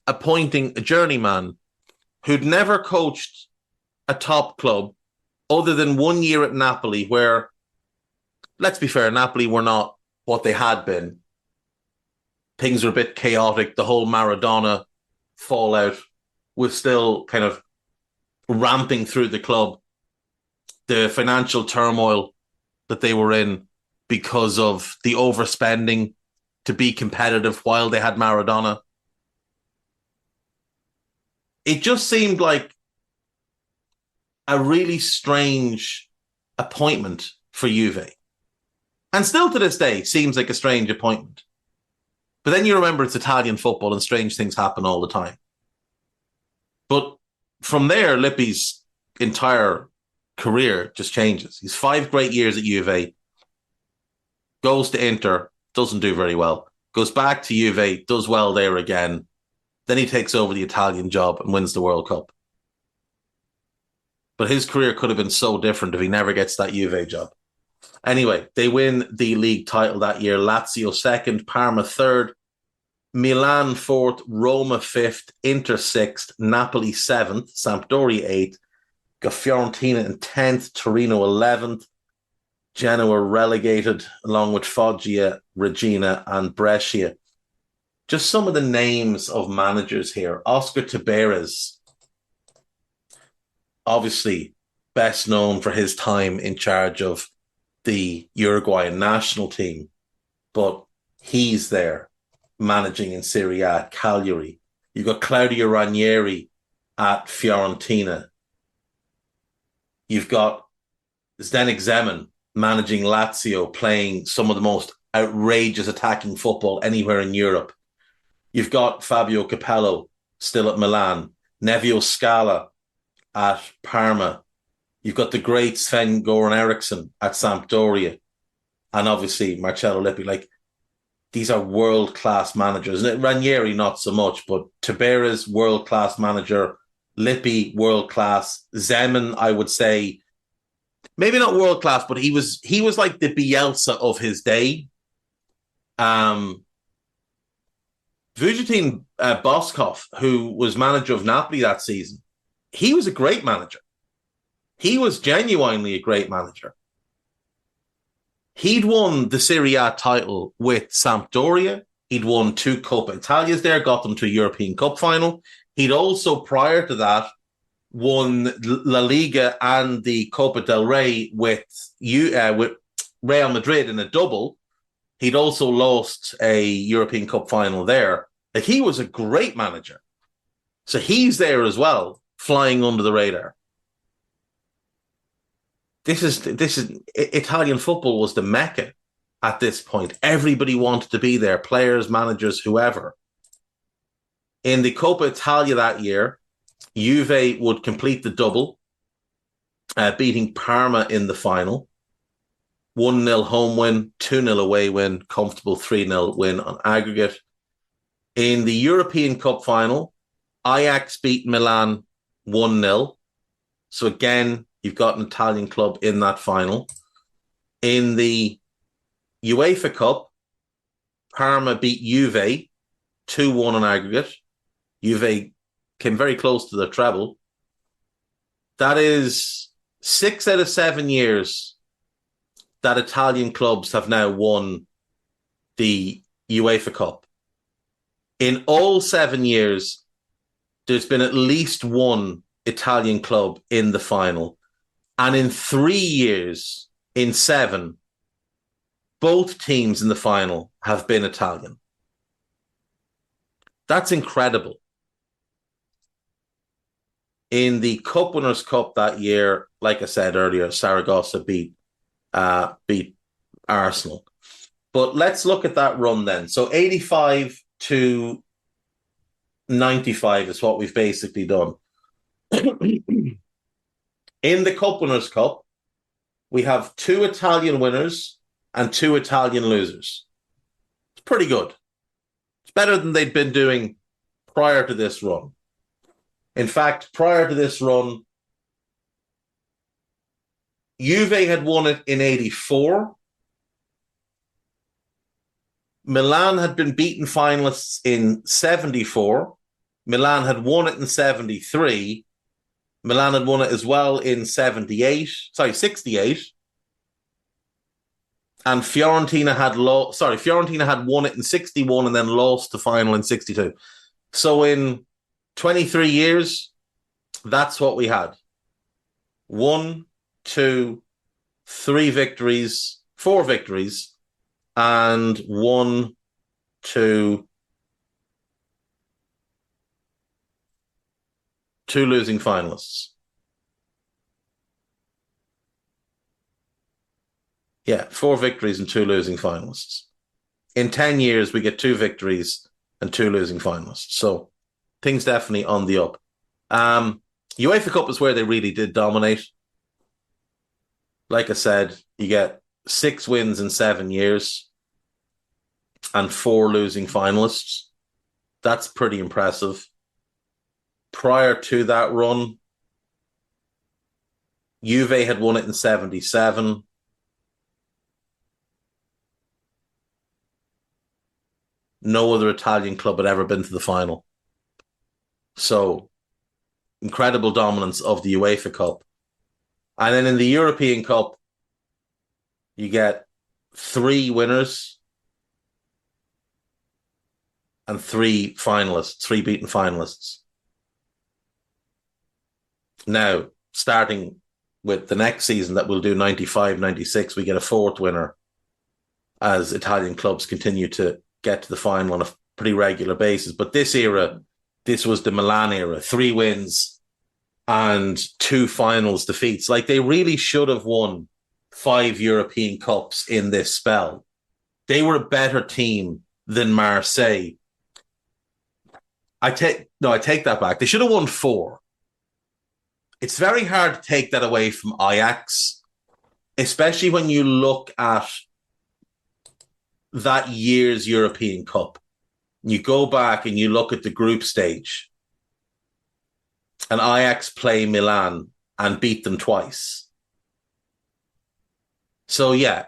S2: appointing a journeyman who'd never coached a top club other than 1 year at Napoli, where, let's be fair, Napoli were not what they had been. Things were a bit chaotic. The whole Maradona fallout was still kind of ramping through the club. The financial turmoil that they were in because of the overspending to be competitive while they had Maradona. It just seemed like a really strange appointment for Juve. And still to this day, seems like a strange appointment. But then you remember it's Italian football and strange things happen all the time. But from there, Lippi's entire career just changes. He's 5 great years at Juve, goes to Inter, doesn't do very well, goes back to Juve, does well there again. Then he takes over the Italian job and wins the World Cup. But his career could have been so different if he never gets that Juve job. Anyway, they win the league title that year. Lazio second, Parma third. Milan 4th, Roma 5th, Inter 6th, Napoli 7th, Sampdoria 8th, got Fiorentina in 10th, Torino 11th, Genoa relegated along with Foggia, Regina and Brescia. Just some of the names of managers here. Oscar Tabarez, obviously best known for his time in charge of the Uruguayan national team, but he's there managing in Serie A at Cagliari. You've got Claudio Ranieri at Fiorentina. You've got Zdenek Zeman managing Lazio, playing some of the most outrageous attacking football anywhere in Europe. You've got Fabio Capello still at Milan, Nevio Scala at Parma. You've got the great Sven-Goran Eriksson at Sampdoria, and obviously Marcello Lippi. Like, these are world-class managers. Ranieri, not so much, but Tabarez, world-class manager. Lippi, world-class. Zeman, I would say, maybe not world-class, but he was like the Bielsa of his day. Vujotin Boskov, who was manager of Napoli that season, he was a great manager. He was genuinely a great manager. He'd won the Serie A title with Sampdoria. He'd won 2 Coppa Italias there, got them to a European Cup final. He'd also, prior to that, won La Liga and the Copa del Rey with Real Madrid in a double. He'd also lost a European Cup final there. Like, he was a great manager. So he's there as well, flying under the radar. This is Italian football was the Mecca at this point. Everybody wanted to be there, players, managers, whoever. In the Coppa Italia that year, Juve would complete the double, beating Parma in the final. 1-0 home win, 2-0 away win, comfortable 3-0 win on aggregate. In the European Cup final, Ajax beat Milan 1-0. So again, you've got an Italian club in that final. In the UEFA Cup, Parma beat Juve 2-1 on aggregate. Juve came very close to the treble. That is 6 out of 7 years that Italian clubs have now won the UEFA Cup. In all 7 years, there's been at least one Italian club in the final. And in 3 years, in 7, both teams in the final have been Italian. That's incredible. In the Cup Winners' Cup that year, like I said earlier, Saragossa beat Arsenal. But let's look at that run then. So 85 to 95 is what we've basically done. In the Cup Winners' Cup, we have 2 Italian winners and 2 Italian losers. It's pretty good. It's better than they'd been doing prior to this run. In fact, prior to this run, Juve had won it in 84. Milan had been beaten finalists in 74. Milan had won it in 73. Milan had won it as well in 68. And Fiorentina had won it in 61 and then lost the final in 62. So in 23 years, that's what we had. 1, 2, 3 victories, 4 victories, and 1, 2, 2 losing finalists. Yeah, 4 victories and 2 losing finalists. In 10 years, we get 2 victories and 2 losing finalists. So things definitely on the up. UEFA Cup is where they really did dominate. Like I said, you get 6 wins in 7 years and 4 losing finalists. That's pretty impressive. Prior to that run, Juve had won it in 77. no other Italian club had ever been to the final. So, incredible dominance of the UEFA Cup. And then in the European Cup, you get 3 winners and 3 finalists, 3 beaten finalists. Now, starting with the next season that we'll do 95, 96, we get a 4th winner as Italian clubs continue to get to the final on a pretty regular basis. But this era, this was the Milan era, 3 wins and 2 finals defeats. Like, they really should have won 5 European Cups in this spell. They were a better team than Marseille. I take that back. They should have won 4. It's very hard to take that away from Ajax, especially when you look at that year's European Cup. You go back and you look at the group stage, and Ajax play Milan and beat them twice. So, yeah,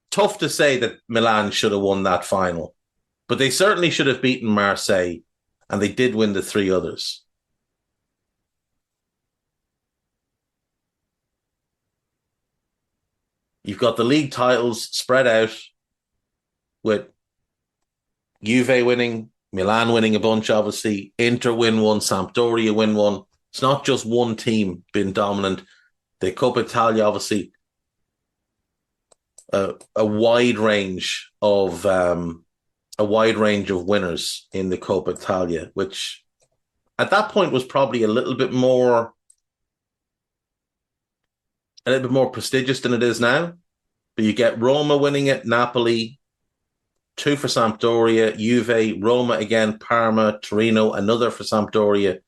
S2: tough to say that Milan should have won that final, but they certainly should have beaten Marseille, and they did win the 3 others. You've got the league titles spread out with Juve winning, Milan winning a bunch, obviously. Inter win 1, Sampdoria win 1. It's not just one team being dominant. The Coppa Italia, obviously, a wide range of winners in the Coppa Italia, which at that point was probably a little bit more prestigious than it is now. But you get Roma winning it, Napoli, 2 for Sampdoria, Juve, Roma again, Parma, Torino, another for Sampdoria,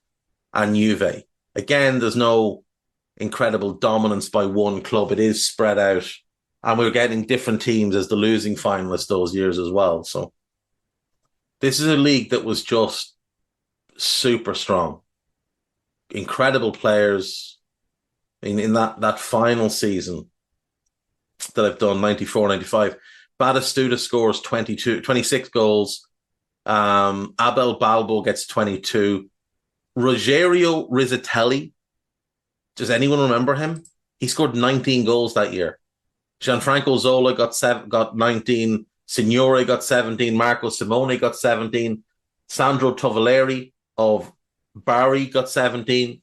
S2: and Juve. Again, there's no incredible dominance by one club. It is spread out. And we were getting different teams as the losing finalists those years as well. So this is a league that was just super strong. Incredible players. In that final season that I've done, 94, 95, Batistuta scores 26 goals. Abel Balbo gets 22. Rogerio Rizzatelli, does anyone remember him? He scored 19 goals that year. Gianfranco Zola got 19. Signore got 17. Marco Simone got 17. Sandro Tovaleri of Bari got 17.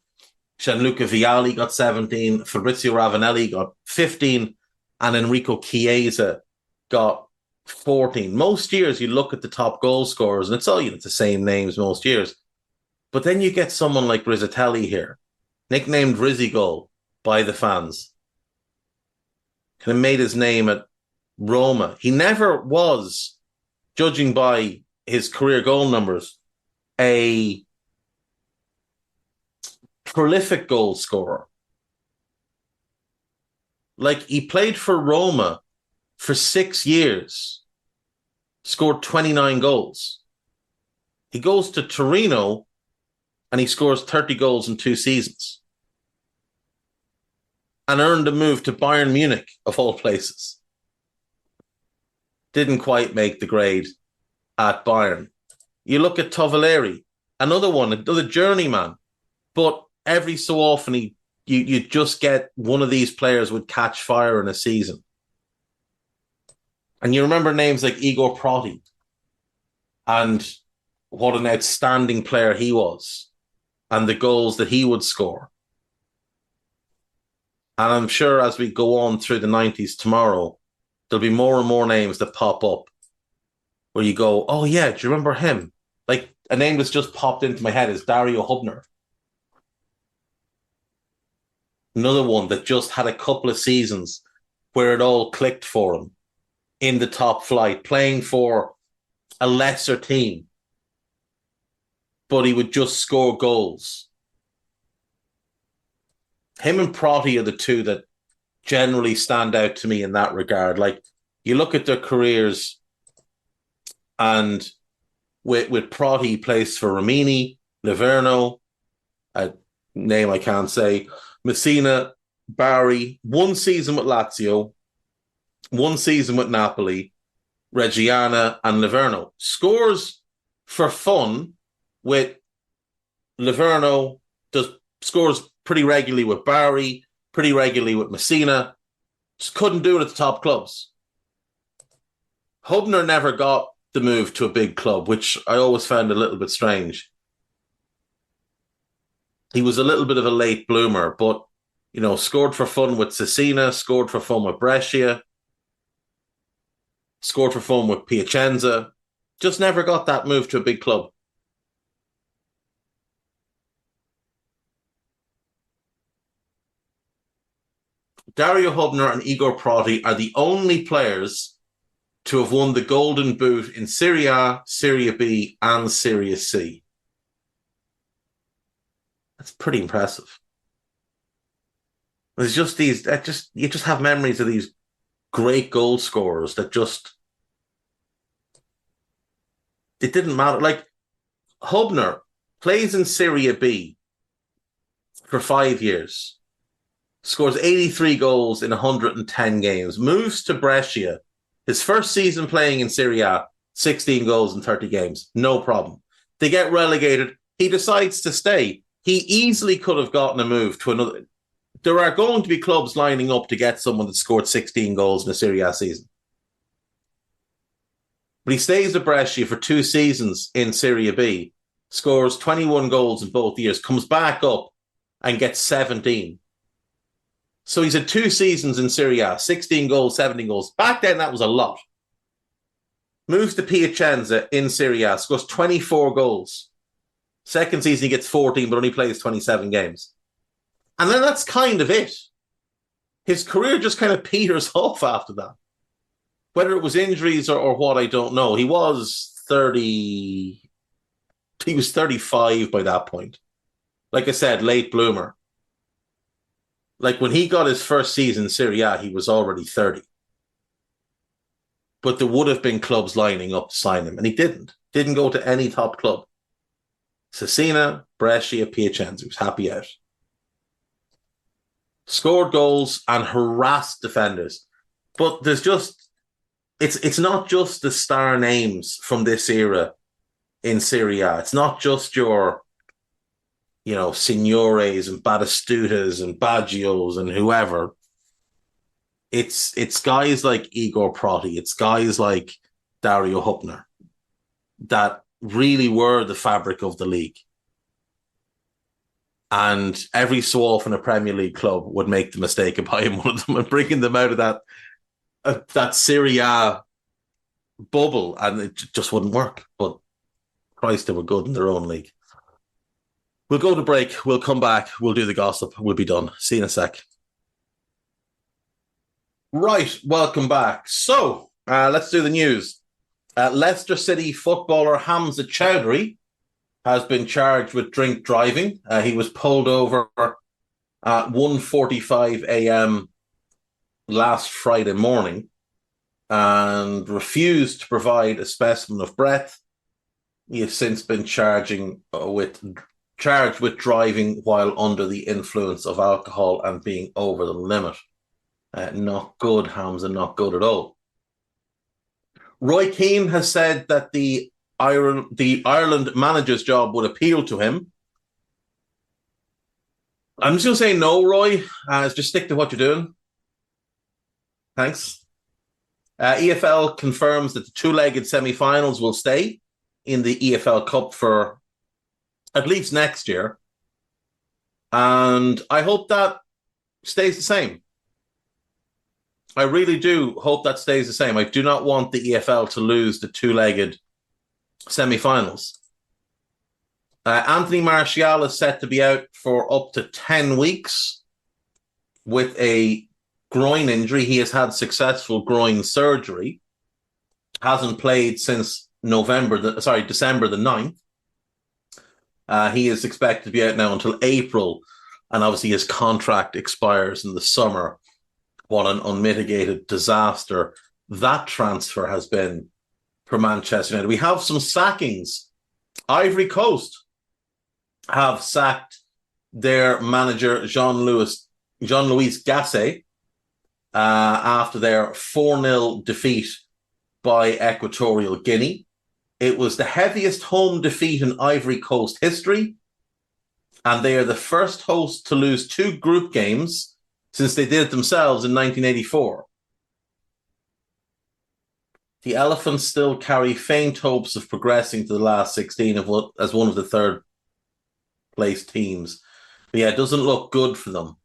S2: Gianluca Vialli got 17. Fabrizio Ravanelli got 15. And Enrico Chiesa got 14. Most years you look at the top goal scorers and it's all, it's the same names most years. But then you get someone like Rizzatelli here, nicknamed Rizzy Goal by the fans. Kind of made his name at Roma. He never was, judging by his career goal numbers, a prolific goal scorer. Like, he played for Roma for 6 years, scored 29 goals. He goes to Torino and he scores 30 goals in 2 seasons and earned a move to Bayern Munich, of all places. Didn't quite make the grade at Bayern. You look at Tovaleri, another journeyman, but every so often you just get one of these players would catch fire in a season. And you remember names like Igor Proti and what an outstanding player he was and the goals that he would score. And I'm sure as we go on through the 90s tomorrow, there'll be more and more names that pop up where you go, oh yeah, do you remember him? Like, a name that's just popped into my head is Dario Hubner. Another one that just had a couple of seasons where it all clicked for him in the top flight, playing for a lesser team, but he would just score goals. Him and Proti are the two that generally stand out to me in that regard. Like, you look at their careers, and with Proti, he plays for Rimini, Livorno, a name I can't say, Messina, Bari, 1 season with Lazio, 1 season with Napoli, Reggiana, and Livorno. Scores for fun with Livorno, scores pretty regularly with Bari, pretty regularly with Messina. Just couldn't do it at the top clubs. Hubner never got the move to a big club, which I always found a little bit strange. He was a little bit of a late bloomer, but, scored for fun with Cesena, scored for fun with Brescia, scored for fun with Piacenza. Just never got that move to a big club. Dario Hubner and Igor Prati are the only players to have won the Golden Boot in Serie A, Serie B, and Serie C. That's pretty impressive. There's just you just have memories of these great goal scorers that it didn't matter. Like, Hubner plays in Serie B for 5 years, scores 83 goals in 110 games, moves to Brescia, his first season playing in Serie A, 16 goals in 30 games, no problem. They get relegated. He decides to stay. He easily could have gotten a move to another. There are going to be clubs lining up to get someone that scored 16 goals in a Serie A season. But he stays at Brescia for 2 seasons in Serie B, scores 21 goals in both years, comes back up and gets 17. So he's had 2 seasons in Serie A, 16 goals, 17 goals. Back then, that was a lot. Moves to Piacenza in Serie A, scores 24 goals. Second season, he gets 14, but only plays 27 games. And then that's kind of it. His career just kind of peters off after that. Whether it was injuries or what, I don't know. He was 30. He was 35 by that point. Like I said, late bloomer. Like, when he got his first season in Serie A, he was already 30. But there would have been clubs lining up to sign him, and he didn't. Didn't go to any top club. Cesena, Brescia, Piacenza. He was happy out. Scored goals and harassed defenders. But there's just... It's not just the star names from this era in Serie A. It's not just your... Signores and Batistutas and Baggios and whoever. It's guys like Igor Prati. It's guys like Dario Hubner that really were the fabric of the league. And every so often a Premier League club would make the mistake of buying one of them and bringing them out of that Serie A bubble, and it just wouldn't work. But Christ, they were good in their own league. We'll go to break. We'll come back. We'll do the gossip. We'll be done. See you in a sec. Right. Welcome back. So let's do the news. Leicester City footballer Hamza Chowdhury has been charged with drink driving. He was pulled over at 1:45 a.m. last Friday morning and refused to provide a specimen of breath. He has since been charged with driving while under the influence of alcohol and being over the limit. Not good, Hamza, not good at all. Roy Keane has said that the Ireland manager's job would appeal to him. I'm just going to say no, Roy. Just stick to what you're doing. Thanks. EFL confirms that the 2-legged semi-finals will stay in the EFL Cup for at least next year. And I hope that stays the same. I really do hope that stays the same. I do not want the EFL to lose the 2-legged semi-finals. Anthony Martial is set to be out for up to 10 weeks with a groin injury. He has had successful groin surgery. Hasn't played since December the 9th. He is expected to be out now until April, and obviously his contract expires in the summer. What an unmitigated disaster that transfer has been for Manchester United. We have some sackings. Ivory Coast have sacked their manager, Jean-Louis Gasset, after their 4-0 defeat by Equatorial Guinea. It was the heaviest home defeat in Ivory Coast history, and they are the first host to lose 2 group games since they did it themselves in 1984. The Elephants still carry faint hopes of progressing to the last 16 as one of the third-place teams. But yeah, it doesn't look good for them.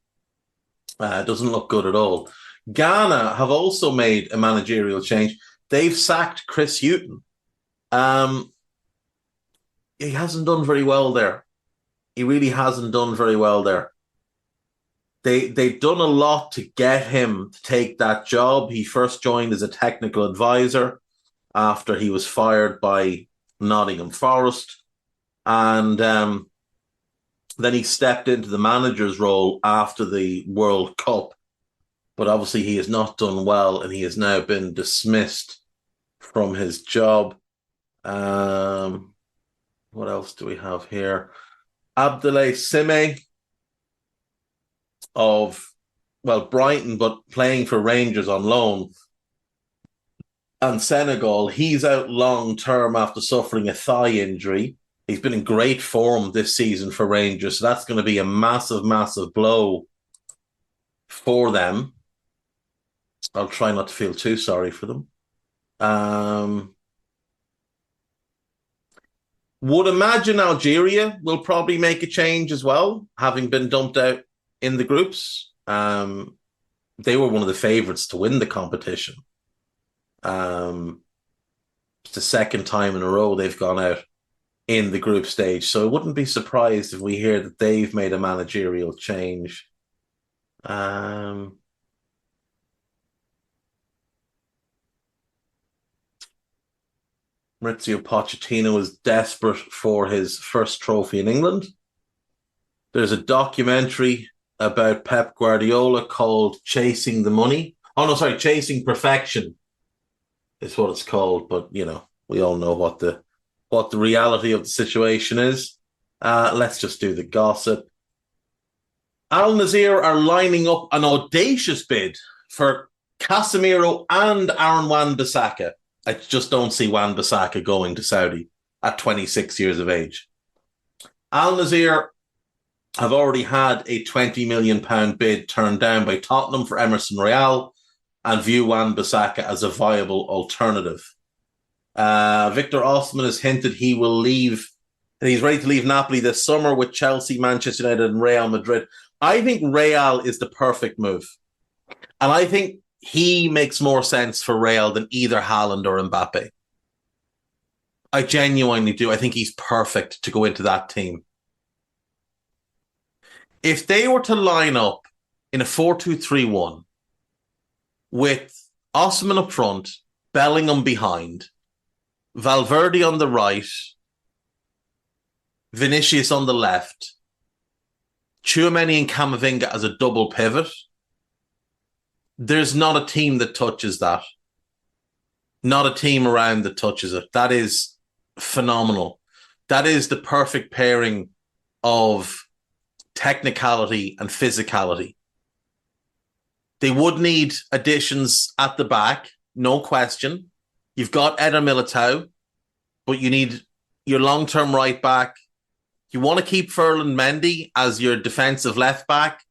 S2: It doesn't look good at all. Ghana have also made a managerial change. They've sacked Chris Hughton. He hasn't done very well there. He really hasn't done very well there. They've done a lot to get him to take that job. He first joined as a technical advisor after he was fired by Nottingham Forest. And then he stepped into the manager's role after the World Cup. But obviously he has not done well, and he has now been dismissed from his job. What else do we have here? Abdoulaye Sime of, Brighton, but playing for Rangers on loan, and Senegal. He's out long term after suffering a thigh injury. He's been in great form this season for Rangers, so that's going to be a massive, massive blow for them. I'll try not to feel too sorry for them. Would imagine Algeria will probably make a change as well, having been dumped out in the groups. They were one of the favourites to win the competition. It's the second time in a row they've gone out in the group stage. So I wouldn't be surprised if we hear that they've made a managerial change. Maurizio Pochettino is desperate for his first trophy in England. There's a documentary about Pep Guardiola called Chasing the Money. Chasing Perfection is what it's called. But, we all know what the reality of the situation is. Let's just do the gossip. Al Nassr are lining up an audacious bid for Casemiro and Aaron Wan-Bissaka. I just don't see Wan-Bissaka going to Saudi at 26 years of age. Al Nassr have already had a £20 million bid turned down by Tottenham for Emerson Royal and view Wan-Bissaka as a viable alternative. Victor Osimhen has hinted he will leave, and he's ready to leave Napoli this summer with Chelsea, Manchester United and Real Madrid. I think Real is the perfect move. And I think he makes more sense for Real than either Haaland or Mbappe. I genuinely do. I think he's perfect to go into that team. If they were to line up in a 4-2-3-1 with Osimhen up front, Bellingham behind, Valverde on the right, Vinicius on the left, Tchouaméni and Camavinga as a double pivot, there's not a team that touches that. Not a team around that touches it. That is phenomenal. That is the perfect pairing of technicality and physicality. They would need additions at the back, no question. You've got Eder Militao, but you need your long-term right back. You want to keep Ferland Mendy as your defensive left back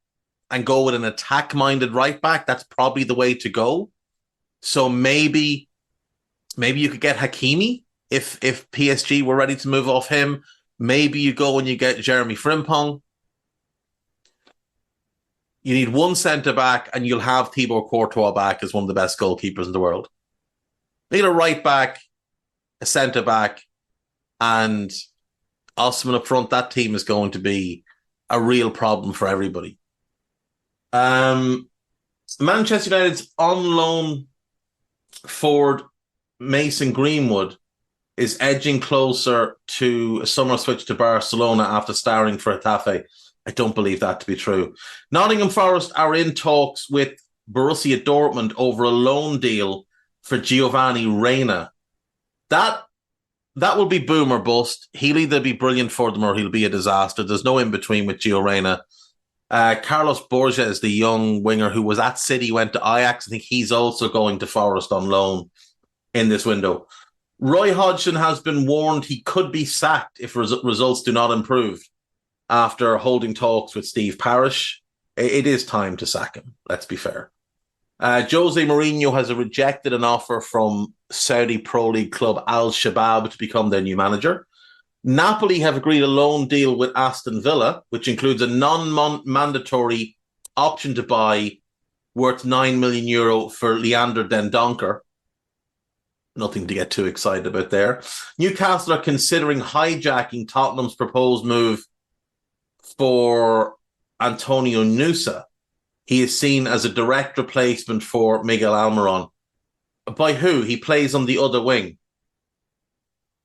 S2: and go with an attack-minded right back. That's probably the way to go. So maybe you could get Hakimi if PSG were ready to move off him. Maybe you go and you get Jeremy Frimpong. You need one centre-back and you'll have Thibaut Courtois back as one of the best goalkeepers in the world. You need a right-back, a centre-back, and Osimhen up front. That team is going to be a real problem for everybody. Manchester United's on loan forward Mason Greenwood is edging closer to a summer switch to Barcelona after starring for Getafe. I don't believe that to be true. Nottingham Forest are in talks with Borussia Dortmund over a loan deal for Giovanni Reina. That will be boom or bust. He'll either be brilliant for them or he'll be a disaster. There's no in-between with Gio Reyna. Carlos Borja is the young winger who was at City, went to Ajax. I think he's also going to Forest on loan. in this window. Roy Hodgson has been warned he could be sacked if results do not improve after holding talks with Steve Parish. It is time to sack him, let's be fair. Jose Mourinho has rejected an offer from Saudi Pro League club Al Shabab to become their new manager. Napoli have agreed a loan deal with Aston Villa, which includes a non-mandatory option to buy worth €9 million for Leander Dendoncker. Nothing to get too excited about there. Newcastle are considering hijacking Tottenham's proposed move for Antonio Nusa. He is seen as a direct replacement for Miguel Almiron. By who? He plays on the other wing.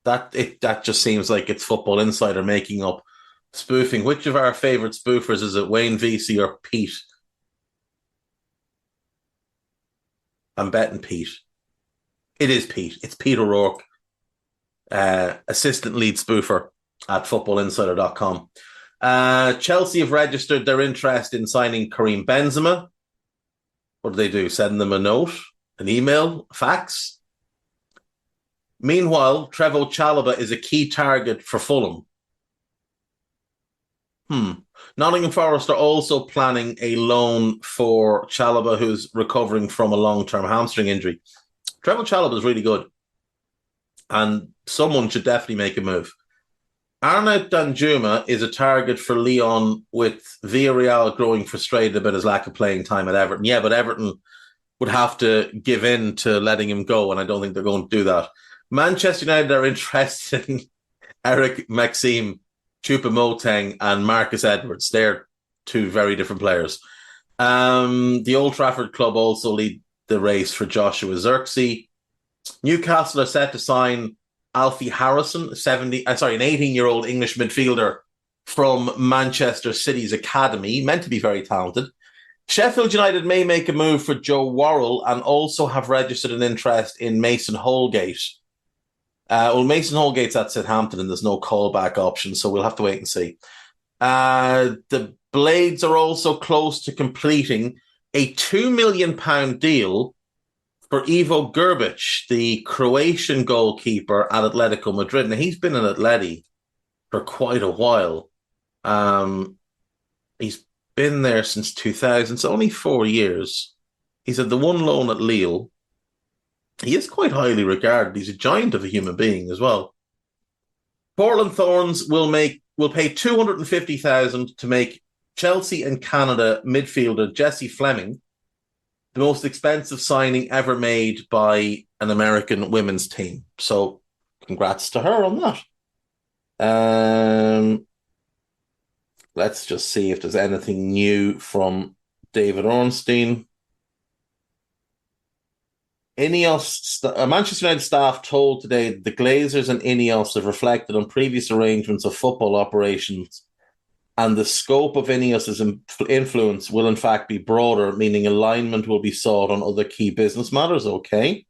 S2: That just seems like it's Football Insider making up spoofing. Which of our favourite spoofers is it, Wayne Vesey or Pete? I'm betting Pete. It is Pete. It's Pete O'Rourke, assistant lead spoofer at footballinsider.com. Chelsea have registered their interest in signing Karim Benzema. What do? Send them a note, an email, a fax? Meanwhile, Trevoh Chalobah is a key target for Fulham. Nottingham Forest are also planning a loan for Chalobah, who's recovering from a long-term hamstring injury. Trevoh Chalobah is really good, and someone should definitely make a move. Arnaut Danjuma is a target for Lyon, with Villarreal growing frustrated about his lack of playing time at Everton. Yeah, but Everton would have to give in to letting him go, and I don't think they're going to do that. Manchester United are interested in Eric Maxime, Choupo-Moting, and Marcus Edwards. They're two very different players. The Old Trafford club also lead the race for Joshua Zirkzee. Newcastle are set to sign Alfie Harrison, an 18-year-old English midfielder from Manchester City's academy, meant to be very talented. Sheffield United may make a move for Joe Worrell and also have registered an interest in Mason Holgate. Mason Holgate's at Southampton and there's no callback option, so we'll have to wait and see. The Blades are also close to completing a £2 million deal for Ivo Grbic, the Croatian goalkeeper at Atletico Madrid. Now, he's been in Atleti for quite a while. He's been there since 2000, so only 4 years. He's had the one loan at Lille. He is quite highly regarded. He's a giant of a human being as well. Portland Thorns will pay $250,000 to make Chelsea and Canada midfielder Jesse Fleming the most expensive signing ever made by an American women's team. So, congrats to her on that. Let's just see if there's anything new from David Ornstein. Manchester United staff told today that the Glazers and Ineos have reflected on previous arrangements of football operations, and the scope of Ineos's influence will in fact be broader, meaning alignment will be sought on other key business matters. Okay.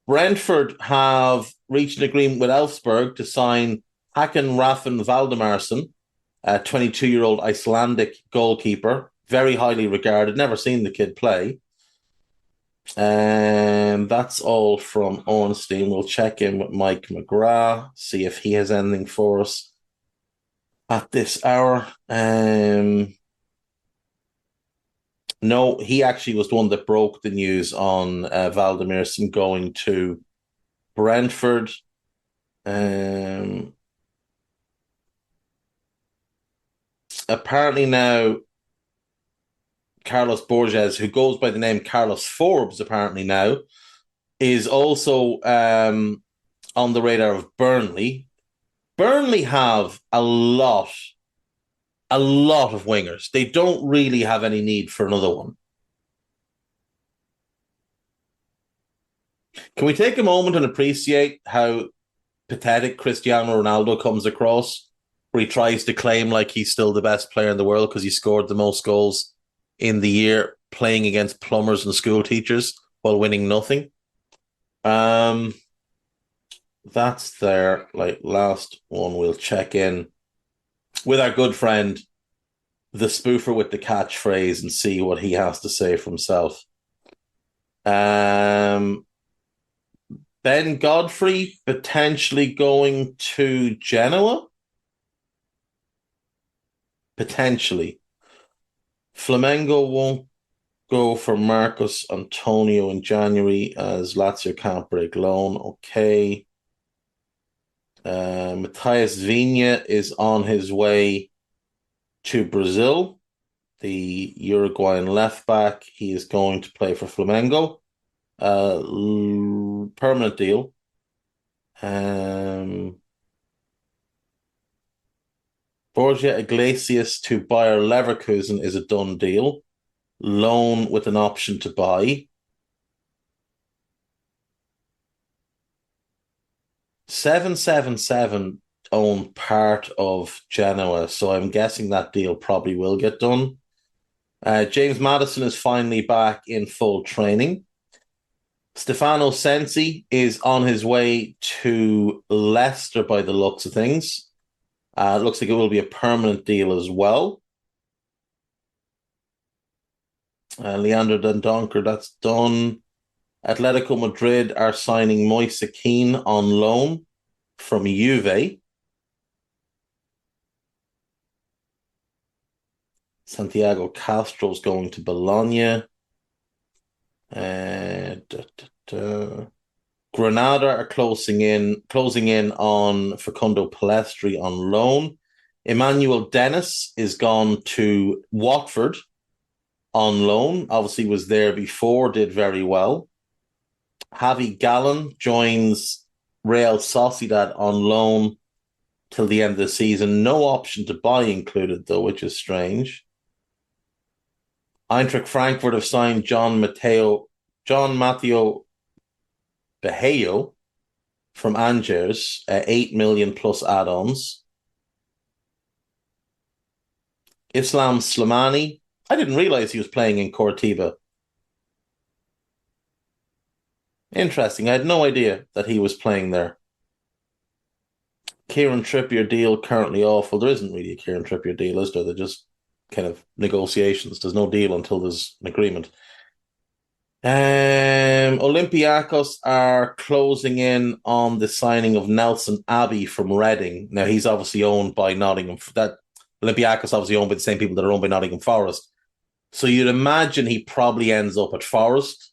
S2: Brentford have reached an agreement with Elfsborg to sign Hakan Rafin Valdemarsson, a 22-year-old Icelandic goalkeeper, very highly regarded, never seen the kid play. And that's all from Ornstein. We'll check in with Mike McGrath, see if he has anything for us at this hour. No, he actually was the one that broke the news on Valdemarsson going to Brentford. Apparently now, Carlos Borges, who goes by the name Carlos Forbes, apparently now, is also on the radar of Burnley. Burnley have a lot of wingers. They don't really have any need for another one. Can we take a moment and appreciate how pathetic Cristiano Ronaldo comes across, where he tries to claim like he's still the best player in the world because he scored the most goals in the year playing against plumbers and school teachers while winning nothing? That's their last one. We'll check in with our good friend, the spoofer with the catchphrase, and see what he has to say for himself. Ben Godfrey potentially going to Genoa? Potentially. Flamengo won't go for Marcos Antonio in January as Lazio can't break loan. Okay. Matthias Vinha is on his way to Brazil. The Uruguayan left back. He is going to play for Flamengo. Permanent deal. Borja Iglesias to Bayer Leverkusen is a done deal. Loan with an option to buy. 777 own part of Genoa, so I'm guessing that deal probably will get done. James Maddison is finally back in full training. Stefano Sensi is on his way to Leicester by the looks of things. It looks like it will be a permanent deal as well. Leandro Dendoncker, that's done. Atletico Madrid are signing Moise Kean on loan from Juve. Santiago Castro's going to Bologna. Granada are closing in on Facundo Palestri on loan. Emmanuel Dennis is gone to Watford on loan. Obviously was there before, did very well. Javi Gallen joins Real Sociedad on loan till the end of the season. No option to buy included, though, which is strange. Eintracht Frankfurt have signed John Matteo Beheyo from Angers, 8 million plus add-ons. Islam Slimani, I didn't realize he was playing in Coritiba. Interesting. I had no idea that he was playing there. Kieran Trippier deal currently off. Well, there isn't really a Kieran Trippier deal, is there? They're just kind of negotiations. There's no deal until there's an agreement. Olympiacos are closing in on the signing of Nelson Abbey from Reading. Now, he's obviously owned by Nottingham. That Olympiacos obviously owned by the same people that are owned by Nottingham Forest. So you'd imagine he probably ends up at Forest.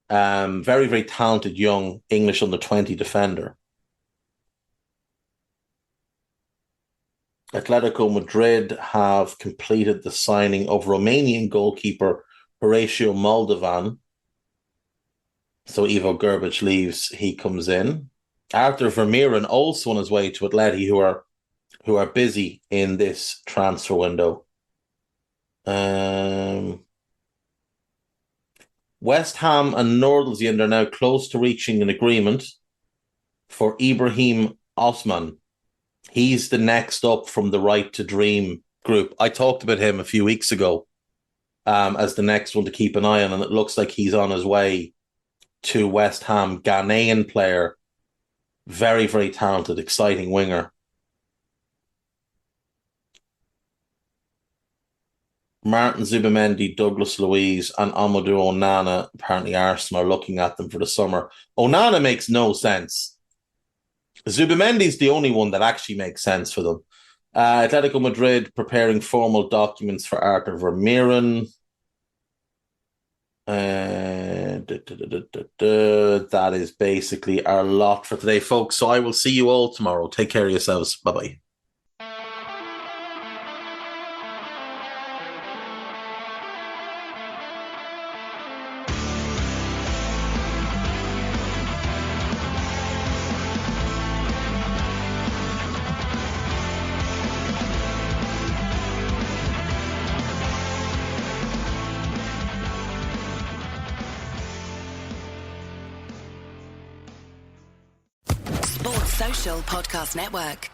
S2: Very, very talented young English under-20 defender. Atletico Madrid have completed the signing of Romanian goalkeeper Horatio Moldovan. So Ivo Gerbic leaves, he comes in. Arthur Vermeeren also on his way to Atleti, who are busy in this transfer window. West Ham and Nordsjælland are now close to reaching an agreement for Ibrahim Osman. He's the next up from the Right to Dream group. I talked about him a few weeks ago as the next one to keep an eye on, and it looks like he's on his way to West Ham. Ghanaian player, very, very talented, exciting winger. Martin Zubimendi, Douglas Luiz, and Amadou Onana. Apparently Arsenal are looking at them for the summer. Onana makes no sense. Zubimendi's the only one that actually makes sense for them. Atletico Madrid preparing formal documents for Arthur Vermeeren. That is basically our lot for today, folks. So I will see you all tomorrow. Take care of yourselves. Bye-bye.
S3: Social Podcast Network.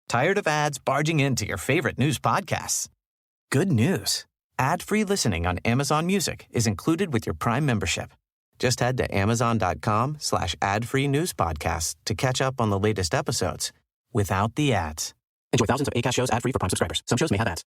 S1: Tired of ads barging into your favorite news podcasts? Good news. Ad-free listening on Amazon Music is included with your Prime membership. Just head to amazon.com/ad-free news podcasts to catch up on the latest episodes without the ads. Enjoy thousands of Acast shows ad-free for Prime subscribers. Some shows may have ads.